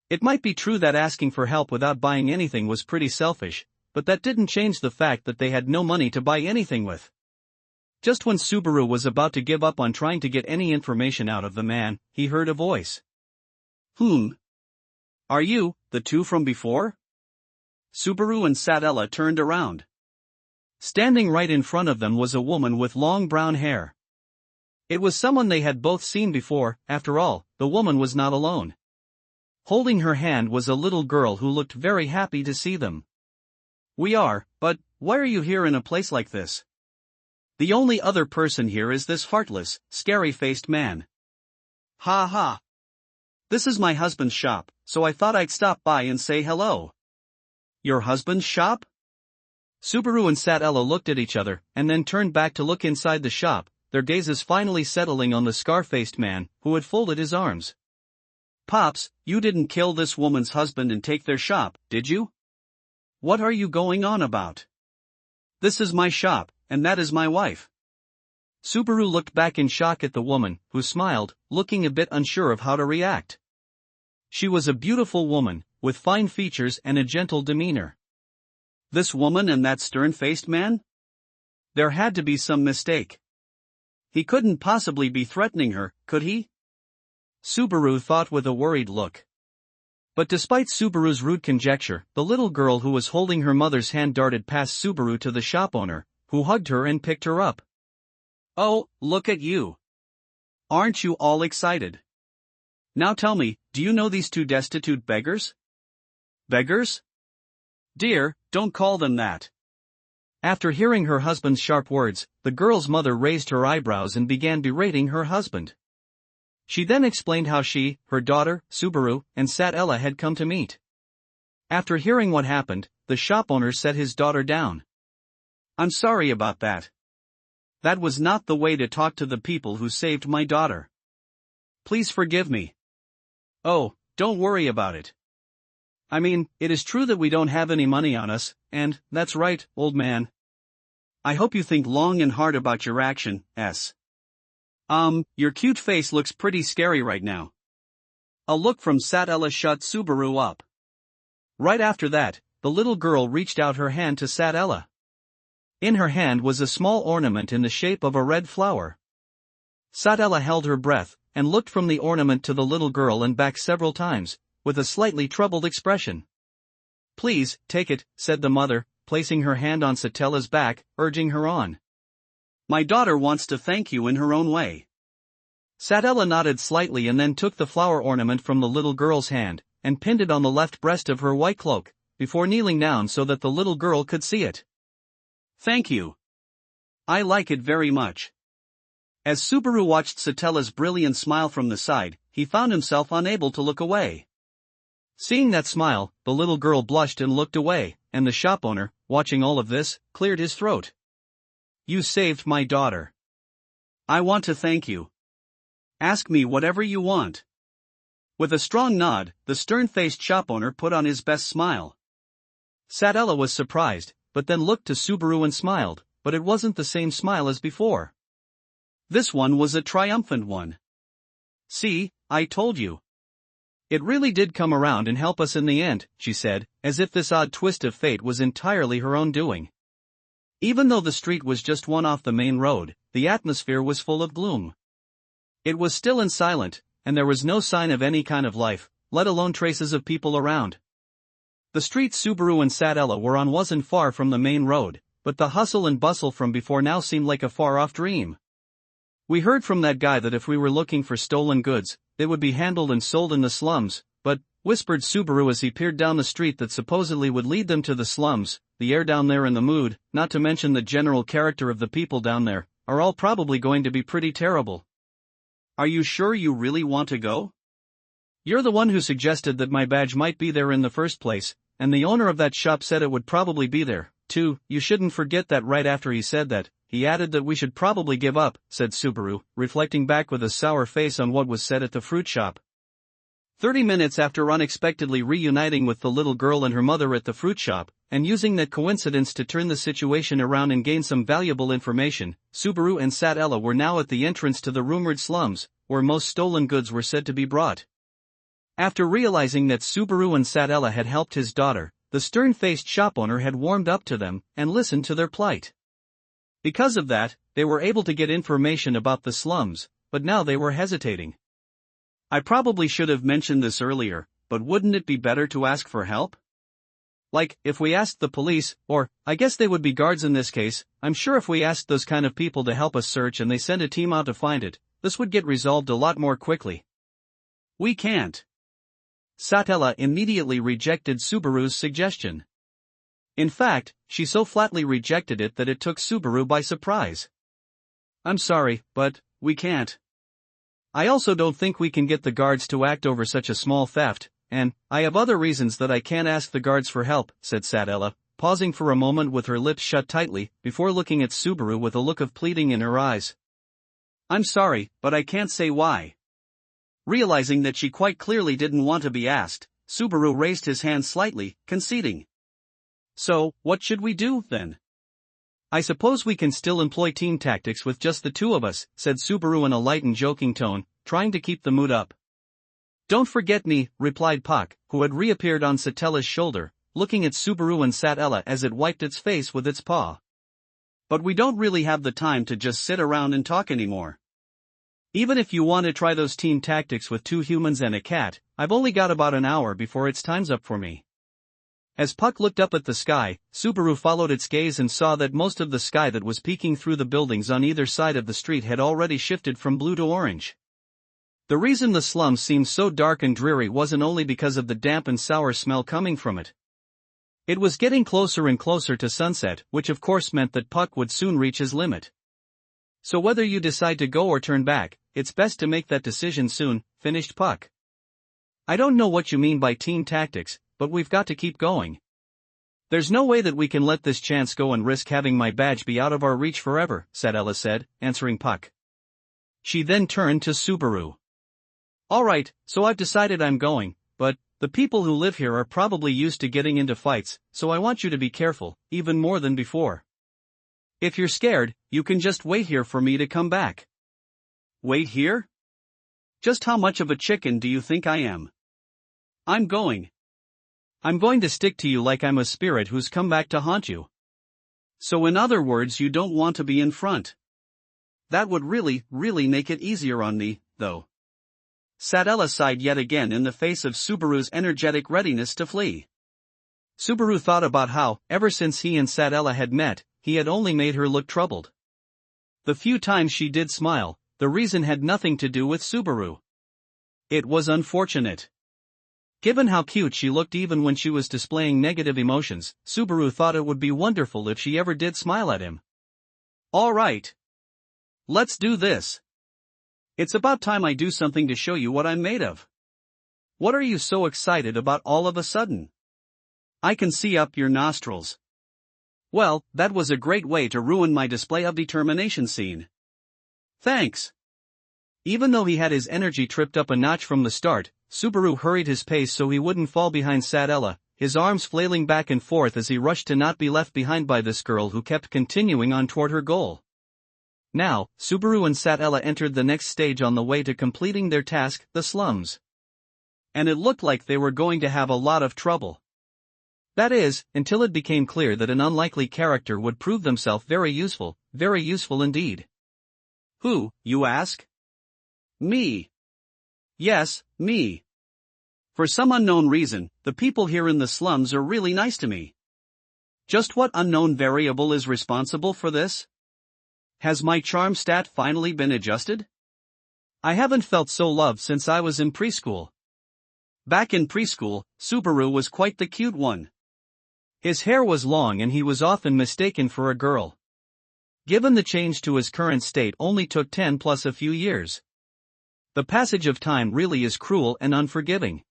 It might be true that asking for help without buying anything was pretty selfish, but that didn't change the fact that they had no money to buy anything with. Just when Subaru was about to give up on trying to get any information out of the man, he heard a voice. Are you, the two from before? Subaru and Sadella turned around. Standing right in front of them was a woman with long brown hair. It was someone they had both seen before. After all, the woman was not alone. Holding her hand was a little girl who looked very happy to see them. We are, but why are you here in a place like this? The only other person here is this heartless, scary-faced man. Ha ha. This is my husband's shop, so I thought I'd stop by and say hello. Your husband's shop? Subaru and Satella looked at each other, and then turned back to look inside the shop, their gazes finally settling on the scar-faced man, who had folded his arms. Pops, you didn't kill this woman's husband and take their shop, did you? What are you going on about? This is my shop, and that is my wife. Subaru looked back in shock at the woman, who smiled, looking a bit unsure of how to react. She was a beautiful woman, with fine features and a gentle demeanor. This woman and that stern-faced man? There had to be some mistake. He couldn't possibly be threatening her, could he? Subaru thought with a worried look. But despite Subaru's rude conjecture, the little girl who was holding her mother's hand darted past Subaru to the shop owner, who hugged her and picked her up. Oh, look at you. Aren't you all excited? Now tell me, do you know these two destitute beggars? Beggars? Dear, don't call them that. After hearing her husband's sharp words, the girl's mother raised her eyebrows and began berating her husband. She then explained how she, her daughter, Subaru, and Satella had come to meet. After hearing what happened, the shop owner set his daughter down. I'm sorry about that. That was not the way to talk to the people who saved my daughter. Please forgive me. Oh, don't worry about it. I mean, it is true that we don't have any money on us, and, that's right, old man. I hope you think long and hard about your action, your cute face looks pretty scary right now. A look from Satella shut Subaru up. Right after that, the little girl reached out her hand to Satella. In her hand was a small ornament in the shape of a red flower. Satella held her breath, and looked from the ornament to the little girl and back several times, with a slightly troubled expression. Please, take it, said the mother, placing her hand on Satella's back, urging her on. My daughter wants to thank you in her own way. Satella nodded slightly and then took the flower ornament from the little girl's hand, and pinned it on the left breast of her white cloak, before kneeling down so that the little girl could see it. Thank you. I like it very much. As Subaru watched Satella's brilliant smile from the side, he found himself unable to look away. Seeing that smile, the little girl blushed and looked away, and the shop owner, watching all of this, cleared his throat. You saved my daughter. I want to thank you. Ask me whatever you want. With a strong nod, the stern-faced shop owner put on his best smile. Satella was surprised, but then looked to Subaru and smiled, but it wasn't the same smile as before. This one was a triumphant one. See, I told you. It really did come around and help us in the end, she said, as if this odd twist of fate was entirely her own doing. Even though the street was just one off the main road, the atmosphere was full of gloom. It was still and silent, and there was no sign of any kind of life, let alone traces of people around. The street Subaru and Satella were on wasn't far from the main road, but the hustle and bustle from before now seemed like a far-off dream. We heard from that guy that if we were looking for stolen goods, they would be handled and sold in the slums, but, whispered Subaru as he peered down the street that supposedly would lead them to the slums, the air down there and the mood, not to mention the general character of the people down there, are all probably going to be pretty terrible. Are you sure you really want to go? You're the one who suggested that my badge might be there in the first place, and the owner of that shop said it would probably be there, too. You shouldn't forget that right after he said that, he added that we should probably give up, said Subaru, reflecting back with a sour face on what was said at the fruit shop. 30 minutes after unexpectedly reuniting with the little girl and her mother at the fruit shop, and using that coincidence to turn the situation around and gain some valuable information, Subaru and Satella were now at the entrance to the rumored slums, where most stolen goods were said to be brought. After realizing that Subaru and Satella had helped his daughter, the stern-faced shop owner had warmed up to them and listened to their plight. Because of that, they were able to get information about the slums, but now they were hesitating. I probably should have mentioned this earlier, but wouldn't it be better to ask for help? Like, if we asked the police, or, I guess they would be guards in this case, I'm sure if we asked those kind of people to help us search and they sent a team out to find it, this would get resolved a lot more quickly. We can't. Satella immediately rejected Subaru's suggestion. In fact, she so flatly rejected it that it took Subaru by surprise. I'm sorry, but we can't. I also don't think we can get the guards to act over such a small theft, and I have other reasons that I can't ask the guards for help, said Satella, pausing for a moment with her lips shut tightly, before looking at Subaru with a look of pleading in her eyes. I'm sorry, but I can't say why. Realizing that she quite clearly didn't want to be asked, Subaru raised his hand slightly, conceding. So, what should we do, then? I suppose we can still employ team tactics with just the two of us, said Subaru in a light and joking tone, trying to keep the mood up. Don't forget me, replied Puck, who had reappeared on Satella's shoulder, looking at Subaru and Satella as it wiped its face with its paw. But we don't really have the time to just sit around and talk anymore. Even if you want to try those team tactics with 2 humans and a cat, I've only got about an hour before it's time's up for me. As Puck looked up at the sky, Subaru followed its gaze and saw that most of the sky that was peeking through the buildings on either side of the street had already shifted from blue to orange. The reason the slums seemed so dark and dreary wasn't only because of the damp and sour smell coming from it. It was getting closer and closer to sunset, which of course meant that Puck would soon reach his limit. So whether you decide to go or turn back, it's best to make that decision soon, finished Puck. I don't know what you mean by team tactics, but we've got to keep going. There's no way that we can let this chance go and risk having my badge be out of our reach forever, Satella said, answering Puck. She then turned to Subaru. Alright, so I've decided I'm going, but the people who live here are probably used to getting into fights, so I want you to be careful, even more than before. If you're scared, you can just wait here for me to come back. Wait here? Just how much of a chicken do you think I am? I'm going to stick to you like I'm a spirit who's come back to haunt you. So in other words, you don't want to be in front. That would really make it easier on me, though. Satella sighed yet again in the face of Subaru's energetic readiness to flee. Subaru thought about how, ever since he and Satella had met, he had only made her look troubled. The few times she did smile, the reason had nothing to do with Subaru. It was unfortunate. Given how cute she looked even when she was displaying negative emotions, Subaru thought it would be wonderful if she ever did smile at him. All right. Let's do this. It's about time I do something to show you what I'm made of. What are you so excited about all of a sudden? I can see up your nostrils. Well, that was a great way to ruin my display of determination scene. Thanks. Even though he had his energy tripped up a notch from the start, Subaru hurried his pace so he wouldn't fall behind Satella, his arms flailing back and forth as he rushed to not be left behind by this girl who kept continuing on toward her goal. Now, Subaru and Satella entered the next stage on the way to completing their task, the slums. And it looked like they were going to have a lot of trouble. That is, until it became clear that an unlikely character would prove themselves very useful indeed. Who, you ask? Me. Yes, me. For some unknown reason, the people here in the slums are really nice to me. Just what unknown variable is responsible for this? Has my charm stat finally been adjusted? I haven't felt so loved since I was in preschool. Back in preschool, Subaru was quite the cute one. His hair was long and he was often mistaken for a girl. Given the change to his current state only took 10 plus a few years. The passage of time really is cruel and unforgiving.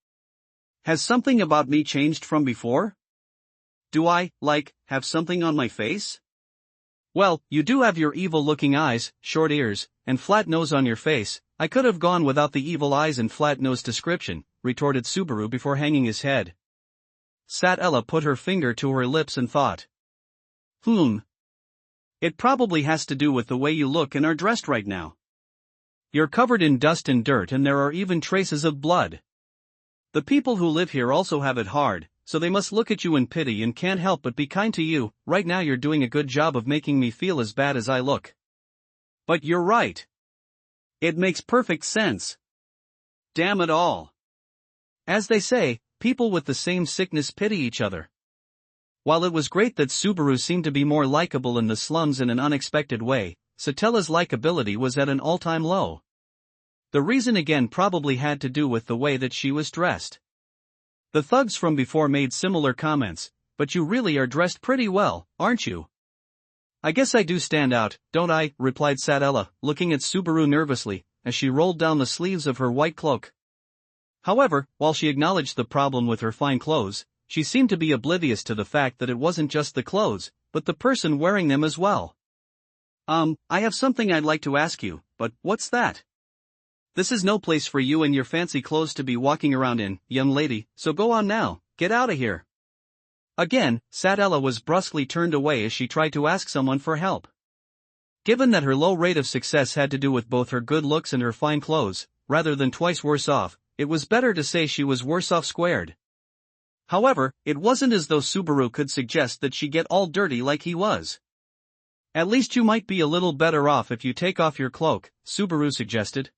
Has something about me changed from before? Do I, have something on my face? Well, you do have your evil-looking eyes, short ears, and flat nose on your face. I could have gone without the evil eyes and flat nose description, retorted Subaru before hanging his head. Satella put her finger to her lips and thought. It probably has to do with the way you look and are dressed right now. You're covered in dust and dirt and there are even traces of blood. The people who live here also have it hard, so they must look at you in pity and can't help but be kind to you. Right now you're doing a good job of making me feel as bad as I look. But you're right. It makes perfect sense. Damn it all. As they say, people with the same sickness pity each other. While it was great that Subaru seemed to be more likable in the slums in an unexpected way, Satella's likability was at an all-time low. The reason again probably had to do with the way that she was dressed. The thugs from before made similar comments, but you really are dressed pretty well, aren't you? I guess I do stand out, don't I, replied Satella, looking at Subaru nervously, as she rolled down the sleeves of her white cloak. However, while she acknowledged the problem with her fine clothes, she seemed to be oblivious to the fact that it wasn't just the clothes, but the person wearing them as well. I have something I'd like to ask you, but what's that? This is no place for you and your fancy clothes to be walking around in, young lady, so go on now, get out of here. Again, Satella was brusquely turned away as she tried to ask someone for help. Given that her low rate of success had to do with both her good looks and her fine clothes, rather than twice worse off, it was better to say she was worse off squared. However, it wasn't as though Subaru could suggest that she get all dirty like he was. At least you might be a little better off if you take off your cloak, Subaru suggested.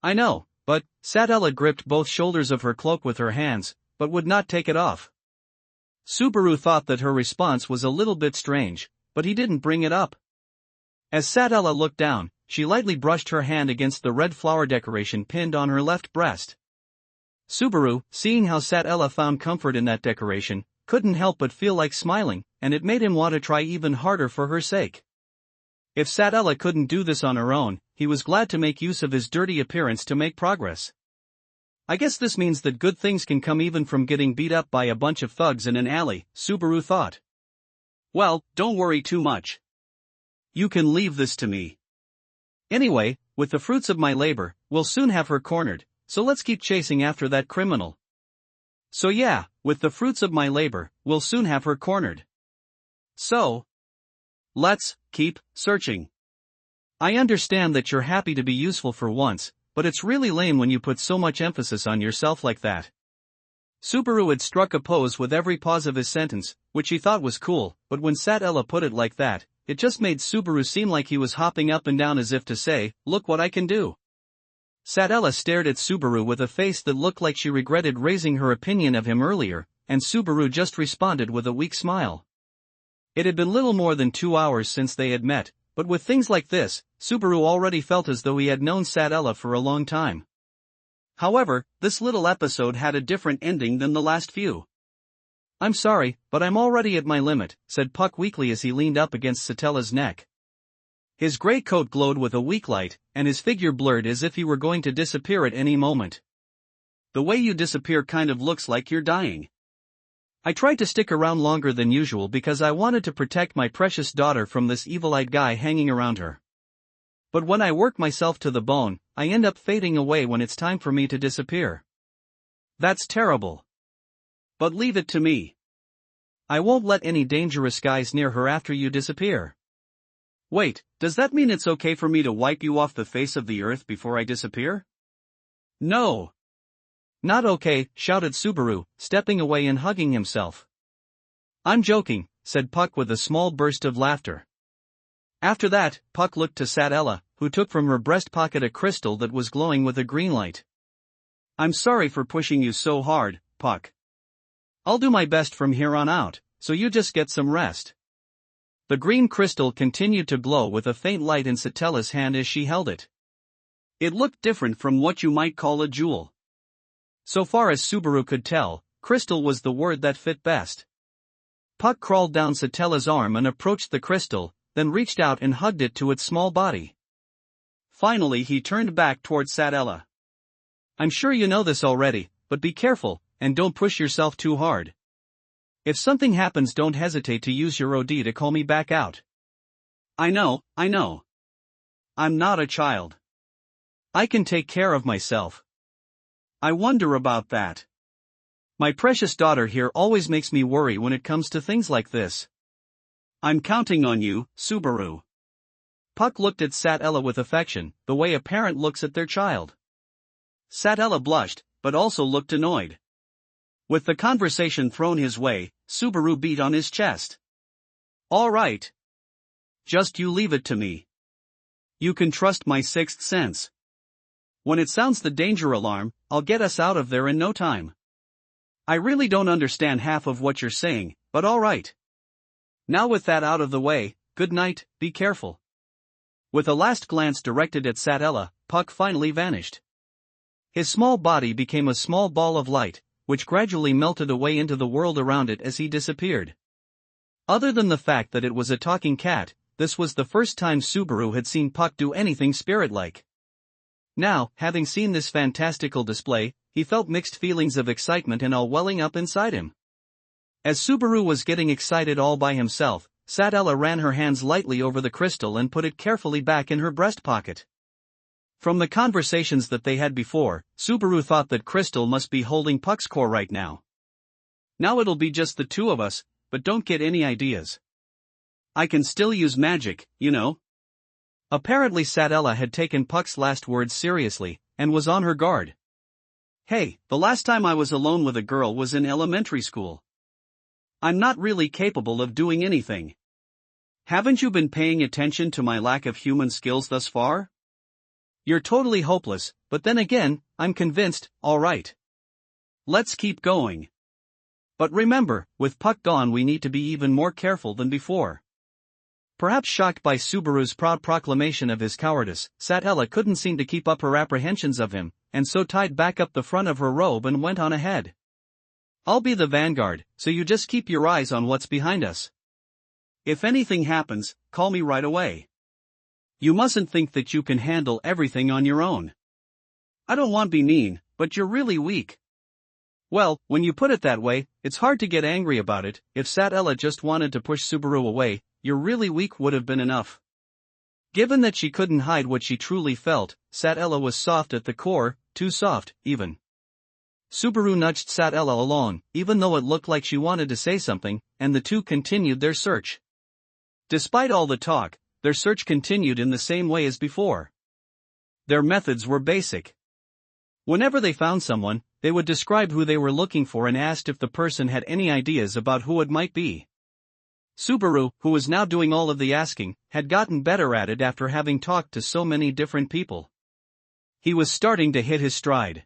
I know, but, Satella gripped both shoulders of her cloak with her hands, but would not take it off. Subaru thought that her response was a little bit strange, but he didn't bring it up. As Satella looked down, she lightly brushed her hand against the red flower decoration pinned on her left breast. Subaru, seeing how Satella found comfort in that decoration, couldn't help but feel like smiling, and it made him want to try even harder for her sake. If Satella couldn't do this on her own, he was glad to make use of his dirty appearance to make progress. I guess this means that good things can come even from getting beat up by a bunch of thugs in an alley, Subaru thought. Well, don't worry too much. You can leave this to me. Anyway, with the fruits of my labor, we'll soon have her cornered, so let's keep chasing after that criminal. So yeah, with the fruits of my labor, we'll soon have her cornered. So, let's keep searching. I understand that you're happy to be useful for once, but it's really lame when you put so much emphasis on yourself like that. Subaru had struck a pose with every pause of his sentence, which he thought was cool, but when Satella put it like that, it just made Subaru seem like he was hopping up and down as if to say, look what I can do. Satella stared at Subaru with a face that looked like she regretted raising her opinion of him earlier, and Subaru just responded with a weak smile. It had been little more than 2 hours since they had met, but with things like this, Subaru already felt as though he had known Satella for a long time. However, this little episode had a different ending than the last few. I'm sorry, but I'm already at my limit, said Puck weakly as he leaned up against Satella's neck. His gray coat glowed with a weak light, and his figure blurred as if he were going to disappear at any moment. The way you disappear kind of looks like you're dying. I tried to stick around longer than usual because I wanted to protect my precious daughter from this evil-eyed guy hanging around her. But when I work myself to the bone, I end up fading away when it's time for me to disappear. That's terrible. But leave it to me. I won't let any dangerous guys near her after you disappear. Wait, does that mean it's okay for me to wipe you off the face of the earth before I disappear? No. Not okay, shouted Subaru, stepping away and hugging himself. I'm joking, said Puck with a small burst of laughter. After that, Puck looked to Satella, who took from her breast pocket a crystal that was glowing with a green light. I'm sorry for pushing you so hard, Puck. I'll do my best from here on out, so you just get some rest. The green crystal continued to glow with a faint light in Satella's hand as she held it. It looked different from what you might call a jewel. So far as Subaru could tell, crystal was the word that fit best. Puck crawled down Satella's arm and approached the crystal, then reached out and hugged it to its small body. Finally he turned back towards Satella. I'm sure you know this already, but be careful, and don't push yourself too hard. If something happens, don't hesitate to use your OD to call me back out. I know. I'm not a child. I can take care of myself. I wonder about that. My precious daughter here always makes me worry when it comes to things like this. I'm counting on you, Subaru. Puck looked at Satella with affection, the way a parent looks at their child. Satella blushed, but also looked annoyed. With the conversation thrown his way, Subaru beat on his chest. All right. Just you leave it to me. You can trust my sixth sense. When it sounds the danger alarm, I'll get us out of there in no time. I really don't understand half of what you're saying, but all right. Now with that out of the way, good night, be careful. With a last glance directed at Satella, Puck finally vanished. His small body became a small ball of light, which gradually melted away into the world around it as he disappeared. Other than the fact that it was a talking cat, this was the first time Subaru had seen Puck do anything spirit-like. Now, having seen this fantastical display, he felt mixed feelings of excitement and all welling up inside him. As Subaru was getting excited all by himself, Satella ran her hands lightly over the crystal and put it carefully back in her breast pocket. From the conversations that they had before, Subaru thought that Crystal must be holding Puck's core right now. Now it'll be just the two of us, but don't get any ideas. I can still use magic, you know. Apparently Satella had taken Puck's last words seriously, and was on her guard. Hey, the last time I was alone with a girl was in elementary school. I'm not really capable of doing anything. Haven't you been paying attention to my lack of human skills thus far? You're totally hopeless, but then again, I'm convinced, alright. Let's keep going. But remember, with Puck gone we need to be even more careful than before. Perhaps shocked by Subaru's proud proclamation of his cowardice, Satella couldn't seem to keep up her apprehensions of him, and so tied back up the front of her robe and went on ahead. I'll be the vanguard, so you just keep your eyes on what's behind us. If anything happens, call me right away. You mustn't think that you can handle everything on your own. I don't want to be mean, but you're really weak. Well, when you put it that way, it's hard to get angry about it. If Satella just wanted to push Subaru away, "You're really weak" would have been enough. Given that she couldn't hide what she truly felt, Satella was soft at the core, too soft, even. Subaru nudged Satella along, even though it looked like she wanted to say something, and the two continued their search. Despite all the talk, their search continued in the same way as before. Their methods were basic. Whenever they found someone, they would describe who they were looking for and asked if the person had any ideas about who it might be. Subaru, who was now doing all of the asking, had gotten better at it after having talked to so many different people. He was starting to hit his stride.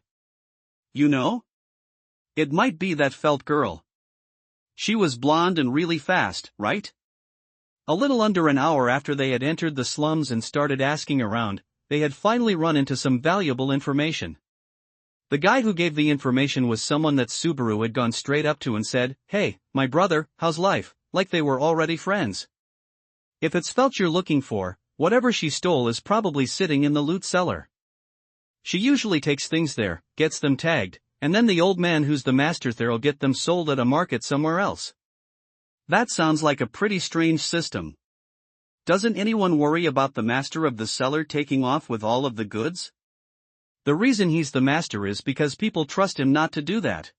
You know? It might be that felt girl. She was blonde and really fast, right? A little under an hour after they had entered the slums and started asking around, they had finally run into some valuable information. The guy who gave the information was someone that Subaru had gone straight up to and said, "Hey, my brother, how's life?" like they were already friends. If it's felt you're looking for, whatever she stole is probably sitting in the loot cellar. She usually takes things there, gets them tagged, and then the old man who's the master there'll get them sold at a market somewhere else. That sounds like a pretty strange system. Doesn't anyone worry about the master of the cellar taking off with all of the goods? The reason he's the master is because people trust him not to do that.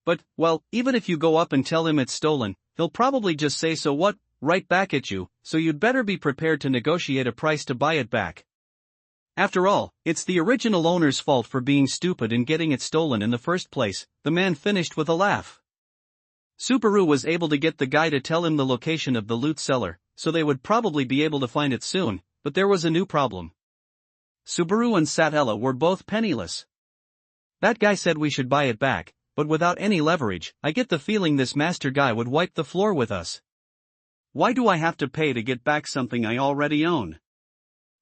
But, well, even if you go up and tell him it's stolen, he'll probably just say "so what?" right back at you, so you'd better be prepared to negotiate a price to buy it back. After all, it's the original owner's fault for being stupid and getting it stolen in the first place, the man finished with a laugh. Subaru was able to get the guy to tell him the location of the loot cellar, so they would probably be able to find it soon, but there was a new problem. Subaru and Satella were both penniless. That guy said we should buy it back, but without any leverage, I get the feeling this master guy would wipe the floor with us. Why do I have to pay to get back something I already own?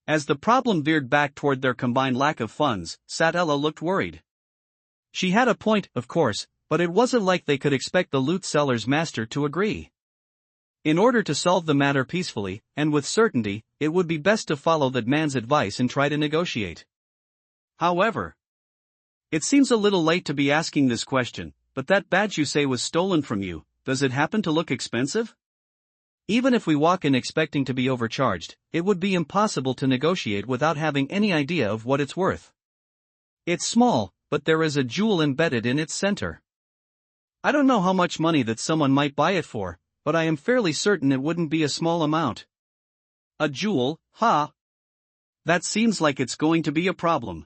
As the problem veered back toward their combined lack of funds, Satella looked worried. She had a point, of course, but it wasn't like they could expect the loot seller's master to agree. In order to solve the matter peacefully, and with certainty, it would be best to follow that man's advice and try to negotiate. However, it seems a little late to be asking this question, but that badge you say was stolen from you, does it happen to look expensive? Even if we walk in expecting to be overcharged, it would be impossible to negotiate without having any idea of what it's worth. It's small, but there is a jewel embedded in its center. I don't know how much money that someone might buy it for, but I am fairly certain it wouldn't be a small amount. A jewel, huh? That seems like it's going to be a problem.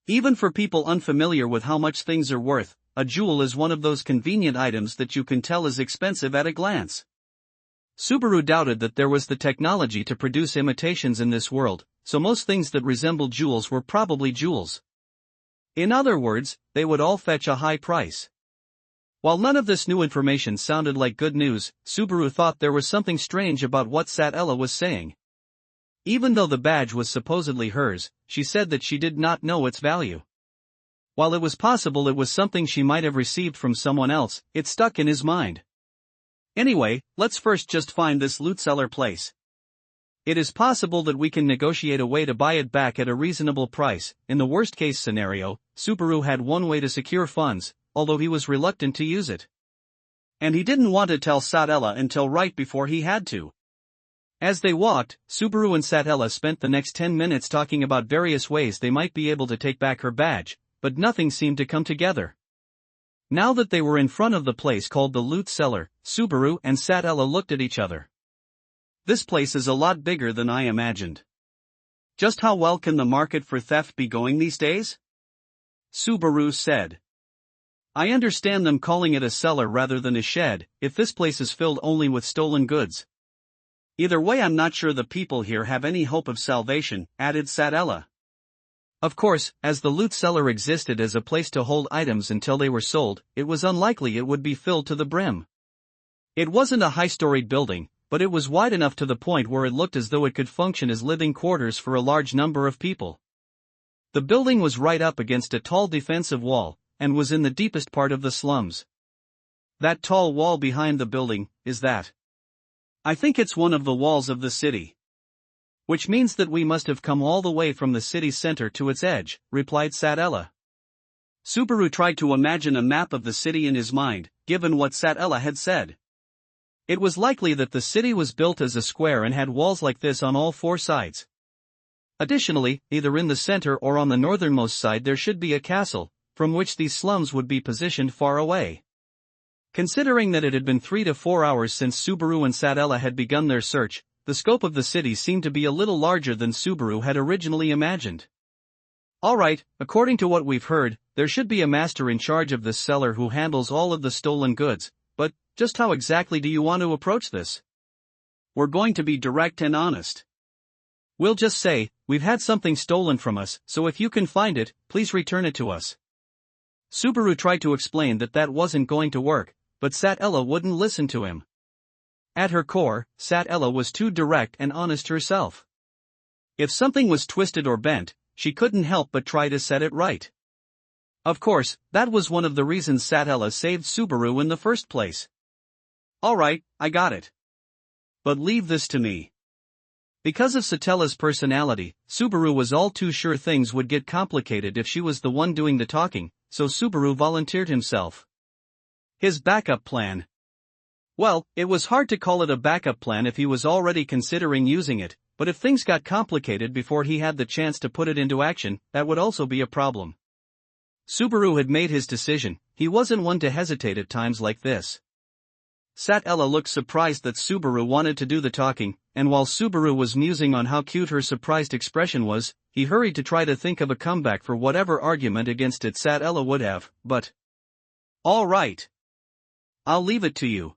Even for people unfamiliar with how much things are worth, a jewel is one of those convenient items that you can tell is expensive at a glance. Subaru doubted that there was the technology to produce imitations in this world, so most things that resembled jewels were probably jewels. In other words, they would all fetch a high price. While none of this new information sounded like good news, Subaru thought there was something strange about what Satella was saying. Even though the badge was supposedly hers, she said that she did not know its value. While it was possible it was something she might have received from someone else, it stuck in his mind. Anyway, let's first just find this loot cellar place. It is possible that we can negotiate a way to buy it back at a reasonable price. In the worst-case scenario, Subaru had one way to secure funds, although he was reluctant to use it. And he didn't want to tell Satella until right before he had to. As they walked, Subaru and Satella spent the next 10 minutes talking about various ways they might be able to take back her badge, but nothing seemed to come together. Now that they were in front of the place called the Loot Cellar, Subaru and Satella looked at each other. This place is a lot bigger than I imagined. Just how well can the market for theft be going these days? Subaru said. I understand them calling it a cellar rather than a shed, if this place is filled only with stolen goods. Either way, I'm not sure the people here have any hope of salvation, added Satella. Of course, as the loot cellar existed as a place to hold items until they were sold, it was unlikely it would be filled to the brim. It wasn't a high-storied building, but it was wide enough to the point where it looked as though it could function as living quarters for a large number of people. The building was right up against a tall defensive wall, and was in the deepest part of the slums. That tall wall behind the building, is that? I think it's one of the walls of the city. Which means that we must have come all the way from the city's center to its edge, replied Satella. Subaru tried to imagine a map of the city in his mind, given what Satella had said. It was likely that the city was built as a square and had walls like this on all four sides. Additionally, either in the center or on the northernmost side there should be a castle, from which these slums would be positioned far away. Considering that it had been 3 to 4 hours since Subaru and Satella had begun their search, the scope of the city seemed to be a little larger than Subaru had originally imagined. Alright, according to what we've heard, there should be a master in charge of this cellar who handles all of the stolen goods, but just how exactly do you want to approach this? We're going to be direct and honest. We'll just say, we've had something stolen from us, so if you can find it, please return it to us. Subaru tried to explain that that wasn't going to work, but Satella wouldn't listen to him. At her core, Satella was too direct and honest herself. If something was twisted or bent, she couldn't help but try to set it right. Of course, that was one of the reasons Satella saved Subaru in the first place. Alright, I got it. But leave this to me. Because of Satella's personality, Subaru was all too sure things would get complicated if she was the one doing the talking, so Subaru volunteered himself. His backup plan. Well, it was hard to call it a backup plan if he was already considering using it, but if things got complicated before he had the chance to put it into action, that would also be a problem. Subaru had made his decision, he wasn't one to hesitate at times like this. Satella looked surprised that Subaru wanted to do the talking, and while Subaru was musing on how cute her surprised expression was, he hurried to try to think of a comeback for whatever argument against it Satella would have, but... All right. I'll leave it to you.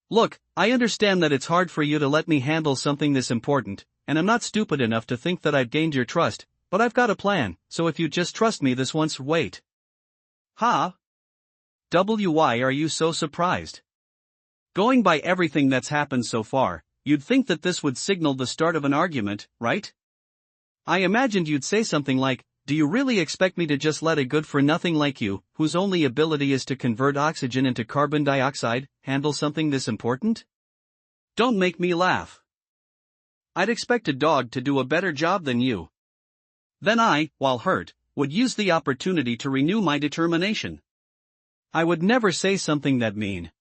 Look, I understand that it's hard for you to let me handle something this important, and I'm not stupid enough to think that I've gained your trust, but I've got a plan, so if you just trust me this once, wait. Huh? Why are you so surprised? Going by everything that's happened so far, you'd think that this would signal the start of an argument, right? I imagined you'd say something like, do you really expect me to just let a good-for-nothing like you, whose only ability is to convert oxygen into carbon dioxide, handle something this important? Don't make me laugh. I'd expect a dog to do a better job than you. Then I, while hurt, would use the opportunity to renew my determination. I would never say something that mean.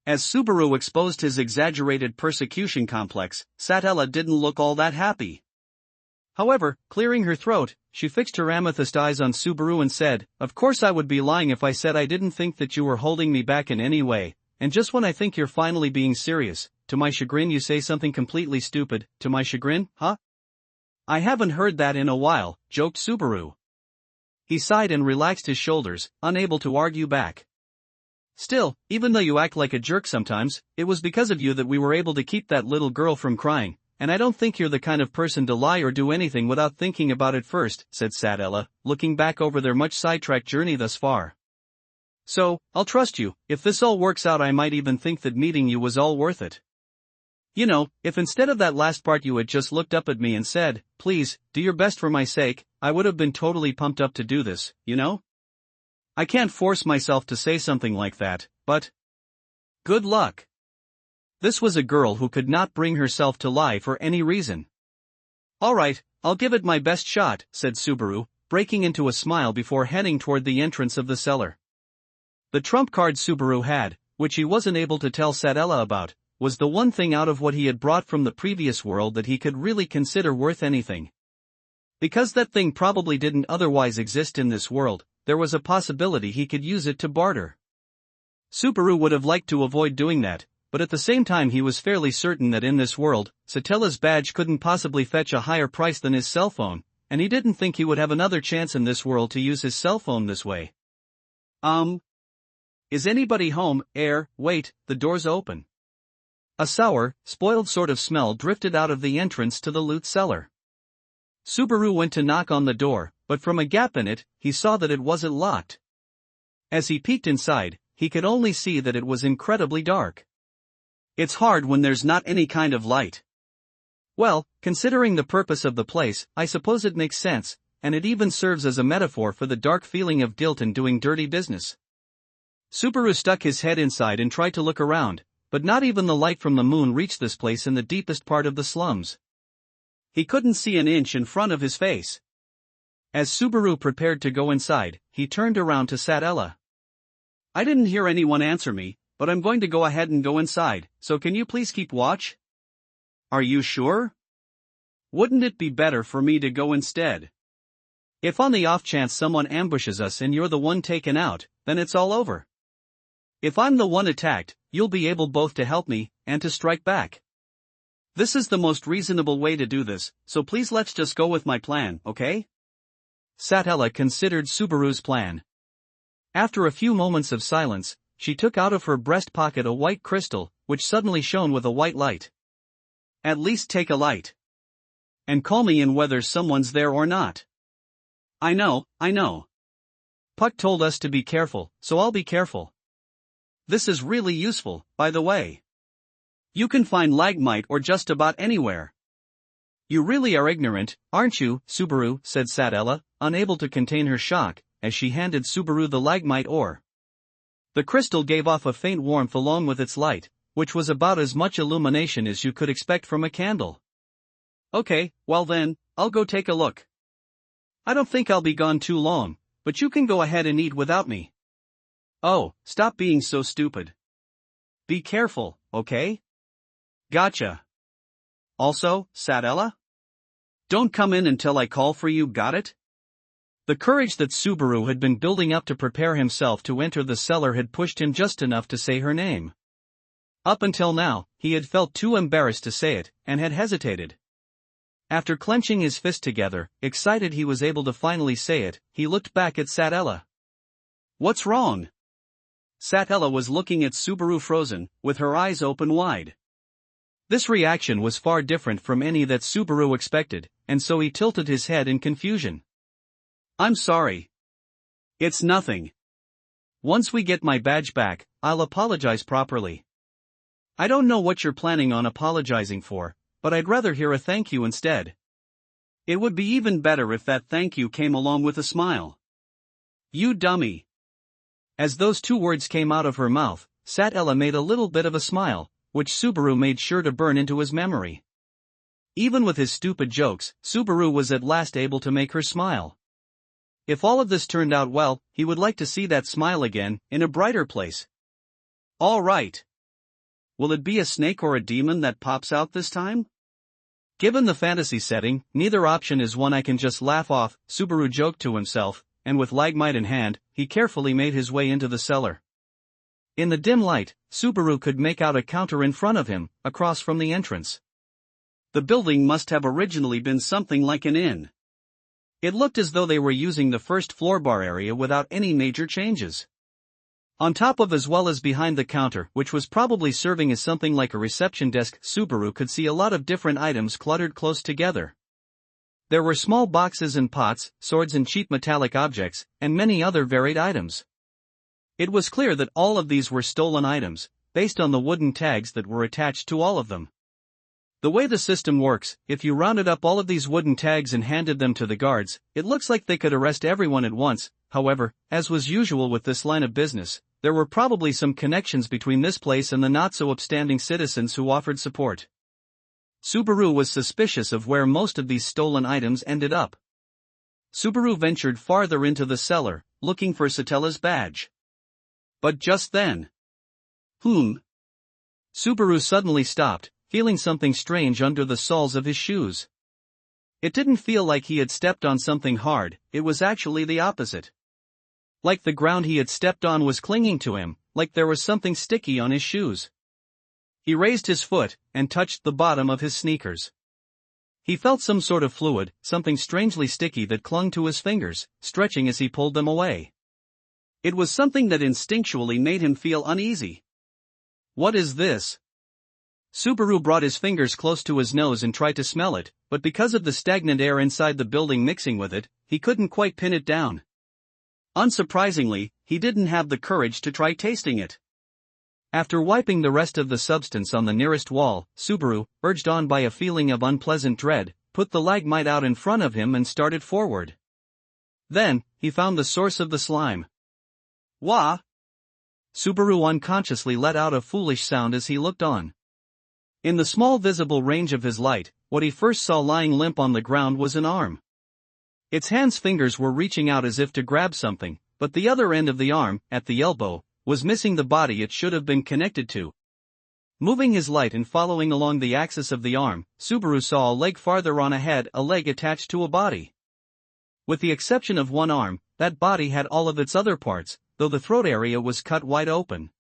As Subaru exposed his exaggerated persecution complex, Satella didn't look all that happy. However, clearing her throat, she fixed her amethyst eyes on Subaru and said, of course I would be lying if I said I didn't think that you were holding me back in any way, and just when I think you're finally being serious, to my chagrin you say something completely stupid, to my chagrin, huh? I haven't heard that in a while, joked Subaru. He sighed and relaxed his shoulders, unable to argue back. Still, even though you act like a jerk sometimes, it was because of you that we were able to keep that little girl from crying. And I don't think you're the kind of person to lie or do anything without thinking about it first, said Satella, looking back over their much sidetracked journey thus far. So, I'll trust you. If this all works out I might even think that meeting you was all worth it. You know, if instead of that last part you had just looked up at me and said, please, do your best for my sake, I would have been totally pumped up to do this, you know? I can't force myself to say something like that, but... Good luck. This was a girl who could not bring herself to lie for any reason. "Alright, I'll give it my best shot," said Subaru, breaking into a smile before heading toward the entrance of the cellar. The trump card Subaru had, which he wasn't able to tell Satella about, was the one thing out of what he had brought from the previous world that he could really consider worth anything. Because that thing probably didn't otherwise exist in this world, there was a possibility he could use it to barter. Subaru would have liked to avoid doing that, but at the same time he was fairly certain that in this world, Satella's badge couldn't possibly fetch a higher price than his cell phone, and he didn't think he would have another chance in this world to use his cell phone this way. Is anybody home? Wait, the door's open. A sour, spoiled sort of smell drifted out of the entrance to the loot cellar. Subaru went to knock on the door, but from a gap in it, he saw that it wasn't locked. As he peeked inside, he could only see that it was incredibly dark. It's hard when there's not any kind of light. Well, considering the purpose of the place, I suppose it makes sense, and it even serves as a metaphor for the dark feeling of guilt in doing dirty business. Subaru stuck his head inside and tried to look around, but not even the light from the moon reached this place in the deepest part of the slums. He couldn't see an inch in front of his face. As Subaru prepared to go inside, he turned around to Satella. "I didn't hear anyone answer me, but I'm going to go ahead and go inside, so can you please keep watch?" "Are you sure? Wouldn't it be better for me to go instead? If on the off chance someone ambushes us and you're the one taken out, then it's all over. If I'm the one attacked, you'll be able both to help me, and to strike back. This is the most reasonable way to do this, so please let's just go with my plan, okay?" Satella considered Subaru's plan. After a few moments of silence, she took out of her breast pocket a white crystal, which suddenly shone with a white light. "At least take a light. And call me in whether someone's there or not." I know. Puck told us to be careful, so I'll be careful. This is really useful, by the way. You can find lagmite or just about anywhere. You really are ignorant, aren't you, Subaru, said Satella, unable to contain her shock, as she handed Subaru the lagmite ore. The crystal gave off a faint warmth along with its light, which was about as much illumination as you could expect from a candle. Okay, well then, I'll go take a look. I don't think I'll be gone too long, but you can go ahead and eat without me. Oh, stop being so stupid. Be careful, okay? Gotcha. Also, Satella? Don't come in until I call for you, got it? The courage that Subaru had been building up to prepare himself to enter the cellar had pushed him just enough to say her name. Up until now, he had felt too embarrassed to say it, and had hesitated. After clenching his fist together, excited he was able to finally say it, he looked back at Satella. What's wrong? Satella was looking at Subaru frozen, with her eyes open wide. This reaction was far different from any that Subaru expected, and so he tilted his head in confusion. I'm sorry. It's nothing. Once we get my badge back, I'll apologize properly. I don't know what you're planning on apologizing for, but I'd rather hear a thank you instead. It would be even better if that thank you came along with a smile. You dummy. As those two words came out of her mouth, Satella made a little bit of a smile, which Subaru made sure to burn into his memory. Even with his stupid jokes, Subaru was at last able to make her smile. If all of this turned out well, he would like to see that smile again, in a brighter place. All right. Will it be a snake or a demon that pops out this time? Given the fantasy setting, neither option is one I can just laugh off, Subaru joked to himself, and with lagmite in hand, he carefully made his way into the cellar. In the dim light, Subaru could make out a counter in front of him, across from the entrance. The building must have originally been something like an inn. It looked as though they were using the first floor bar area without any major changes. On top of as well as behind the counter, which was probably serving as something like a reception desk, Subaru could see a lot of different items cluttered close together. There were small boxes and pots, swords and cheap metallic objects, and many other varied items. It was clear that all of these were stolen items, based on the wooden tags that were attached to all of them. The way the system works, if you rounded up all of these wooden tags and handed them to the guards, it looks like they could arrest everyone at once. However, as was usual with this line of business, there were probably some connections between this place and the not-so-upstanding citizens who offered support. Subaru was suspicious of where most of these stolen items ended up. Subaru ventured farther into the cellar, looking for Satella's badge. But just then... Subaru suddenly stopped, feeling something strange under the soles of his shoes. It didn't feel like he had stepped on something hard, it was actually the opposite. Like the ground he had stepped on was clinging to him, like there was something sticky on his shoes. He raised his foot, and touched the bottom of his sneakers. He felt some sort of fluid, something strangely sticky that clung to his fingers, stretching as he pulled them away. It was something that instinctually made him feel uneasy. What is this? Subaru brought his fingers close to his nose and tried to smell it, but because of the stagnant air inside the building mixing with it, he couldn't quite pin it down. Unsurprisingly, he didn't have the courage to try tasting it. After wiping the rest of the substance on the nearest wall, Subaru, urged on by a feeling of unpleasant dread, put the lagmite out in front of him and started forward. Then, he found the source of the slime. Wah! Subaru unconsciously let out a foolish sound as he looked on. In the small visible range of his light, what he first saw lying limp on the ground was an arm. Its hand's fingers were reaching out as if to grab something, but the other end of the arm, at the elbow, was missing the body it should have been connected to. Moving his light and following along the axis of the arm, Subaru saw a leg farther on ahead, a leg attached to a body. With the exception of one arm, that body had all of its other parts, though the throat area was cut wide open.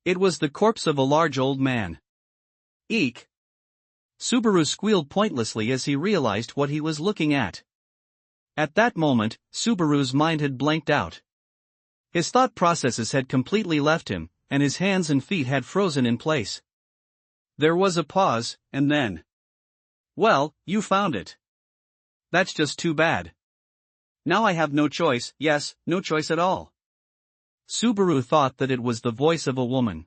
It was the corpse of a large old man. Eek! Subaru squealed pointlessly as he realized what he was looking at. At that moment, Subaru's mind had blanked out. His thought processes had completely left him, and his hands and feet had frozen in place. There was a pause, and then... Well, you found it. That's just too bad. Now I have no choice, yes, no choice at all. Subaru thought that it was the voice of a woman.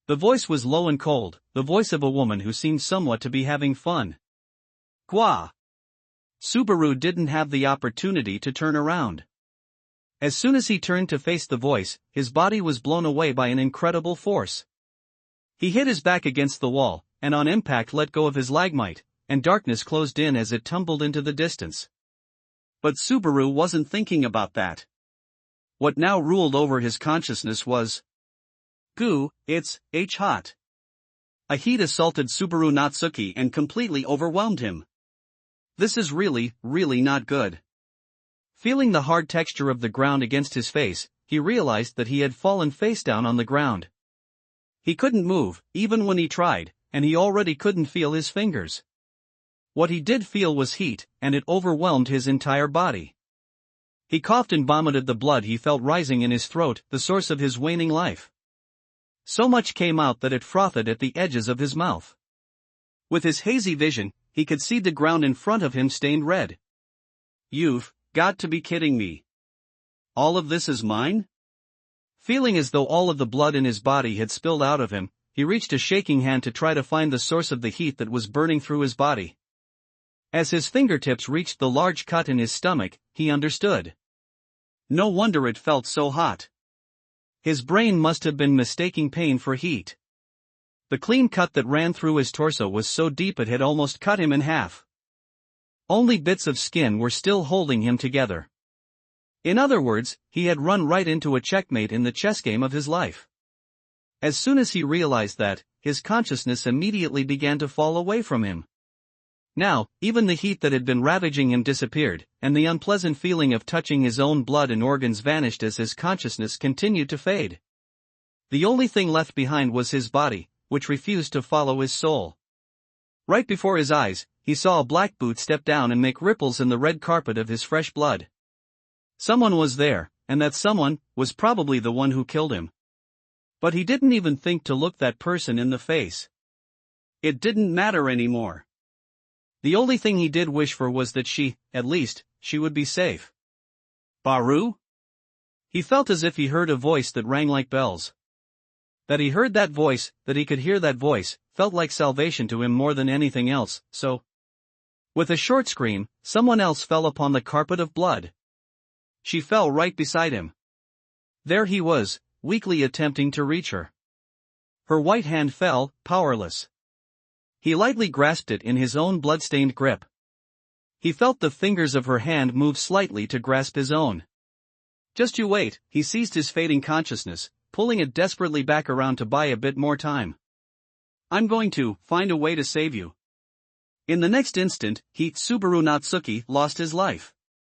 The voice was low and cold, the voice of a woman who seemed somewhat to be having fun. Gwa! Subaru didn't have the opportunity to turn around. As soon as he turned to face the voice, his body was blown away by an incredible force. He hit his back against the wall, and on impact let go of his lagmite, and darkness closed in as it tumbled into the distance. But Subaru wasn't thinking about that. What now ruled over his consciousness was... Goo, it's hot. A heat assaulted Subaru Natsuki and completely overwhelmed him. This is really, really not good. Feeling the hard texture of the ground against his face, he realized that he had fallen face down on the ground. He couldn't move, even when he tried, and he already couldn't feel his fingers. What he did feel was heat, and it overwhelmed his entire body. He coughed and vomited the blood he felt rising in his throat, the source of his waning life. So much came out that it frothed at the edges of his mouth. With his hazy vision, he could see the ground in front of him stained red. You've got to be kidding me. All of this is mine? Feeling as though all of the blood in his body had spilled out of him, he reached a shaking hand to try to find the source of the heat that was burning through his body. As his fingertips reached the large cut in his stomach, he understood. No wonder it felt so hot. His brain must have been mistaking pain for heat. The clean cut that ran through his torso was so deep it had almost cut him in half. Only bits of skin were still holding him together. In other words, he had run right into a checkmate in the chess game of his life. As soon as he realized that, his consciousness immediately began to fall away from him. Now, even the heat that had been ravaging him disappeared, and the unpleasant feeling of touching his own blood and organs vanished as his consciousness continued to fade. The only thing left behind was his body, which refused to follow his soul. Right before his eyes, he saw a black boot step down and make ripples in the red carpet of his fresh blood. Someone was there, and that someone was probably the one who killed him. But he didn't even think to look that person in the face. It didn't matter anymore. The only thing he did wish for was that at least, she would be safe. Baru? He felt as if he heard a voice that rang like bells. That he heard that voice, that he could hear that voice, felt like salvation to him more than anything else, so... With a short scream, someone else fell upon the carpet of blood. She fell right beside him. There he was, weakly attempting to reach her. Her white hand fell, powerless. He lightly grasped it in his own blood-stained grip. He felt the fingers of her hand move slightly to grasp his own. Just you wait, he seized his fading consciousness, pulling it desperately back around to buy a bit more time. I'm going to find a way to save you. In the next instant, Subaru Natsuki lost his life.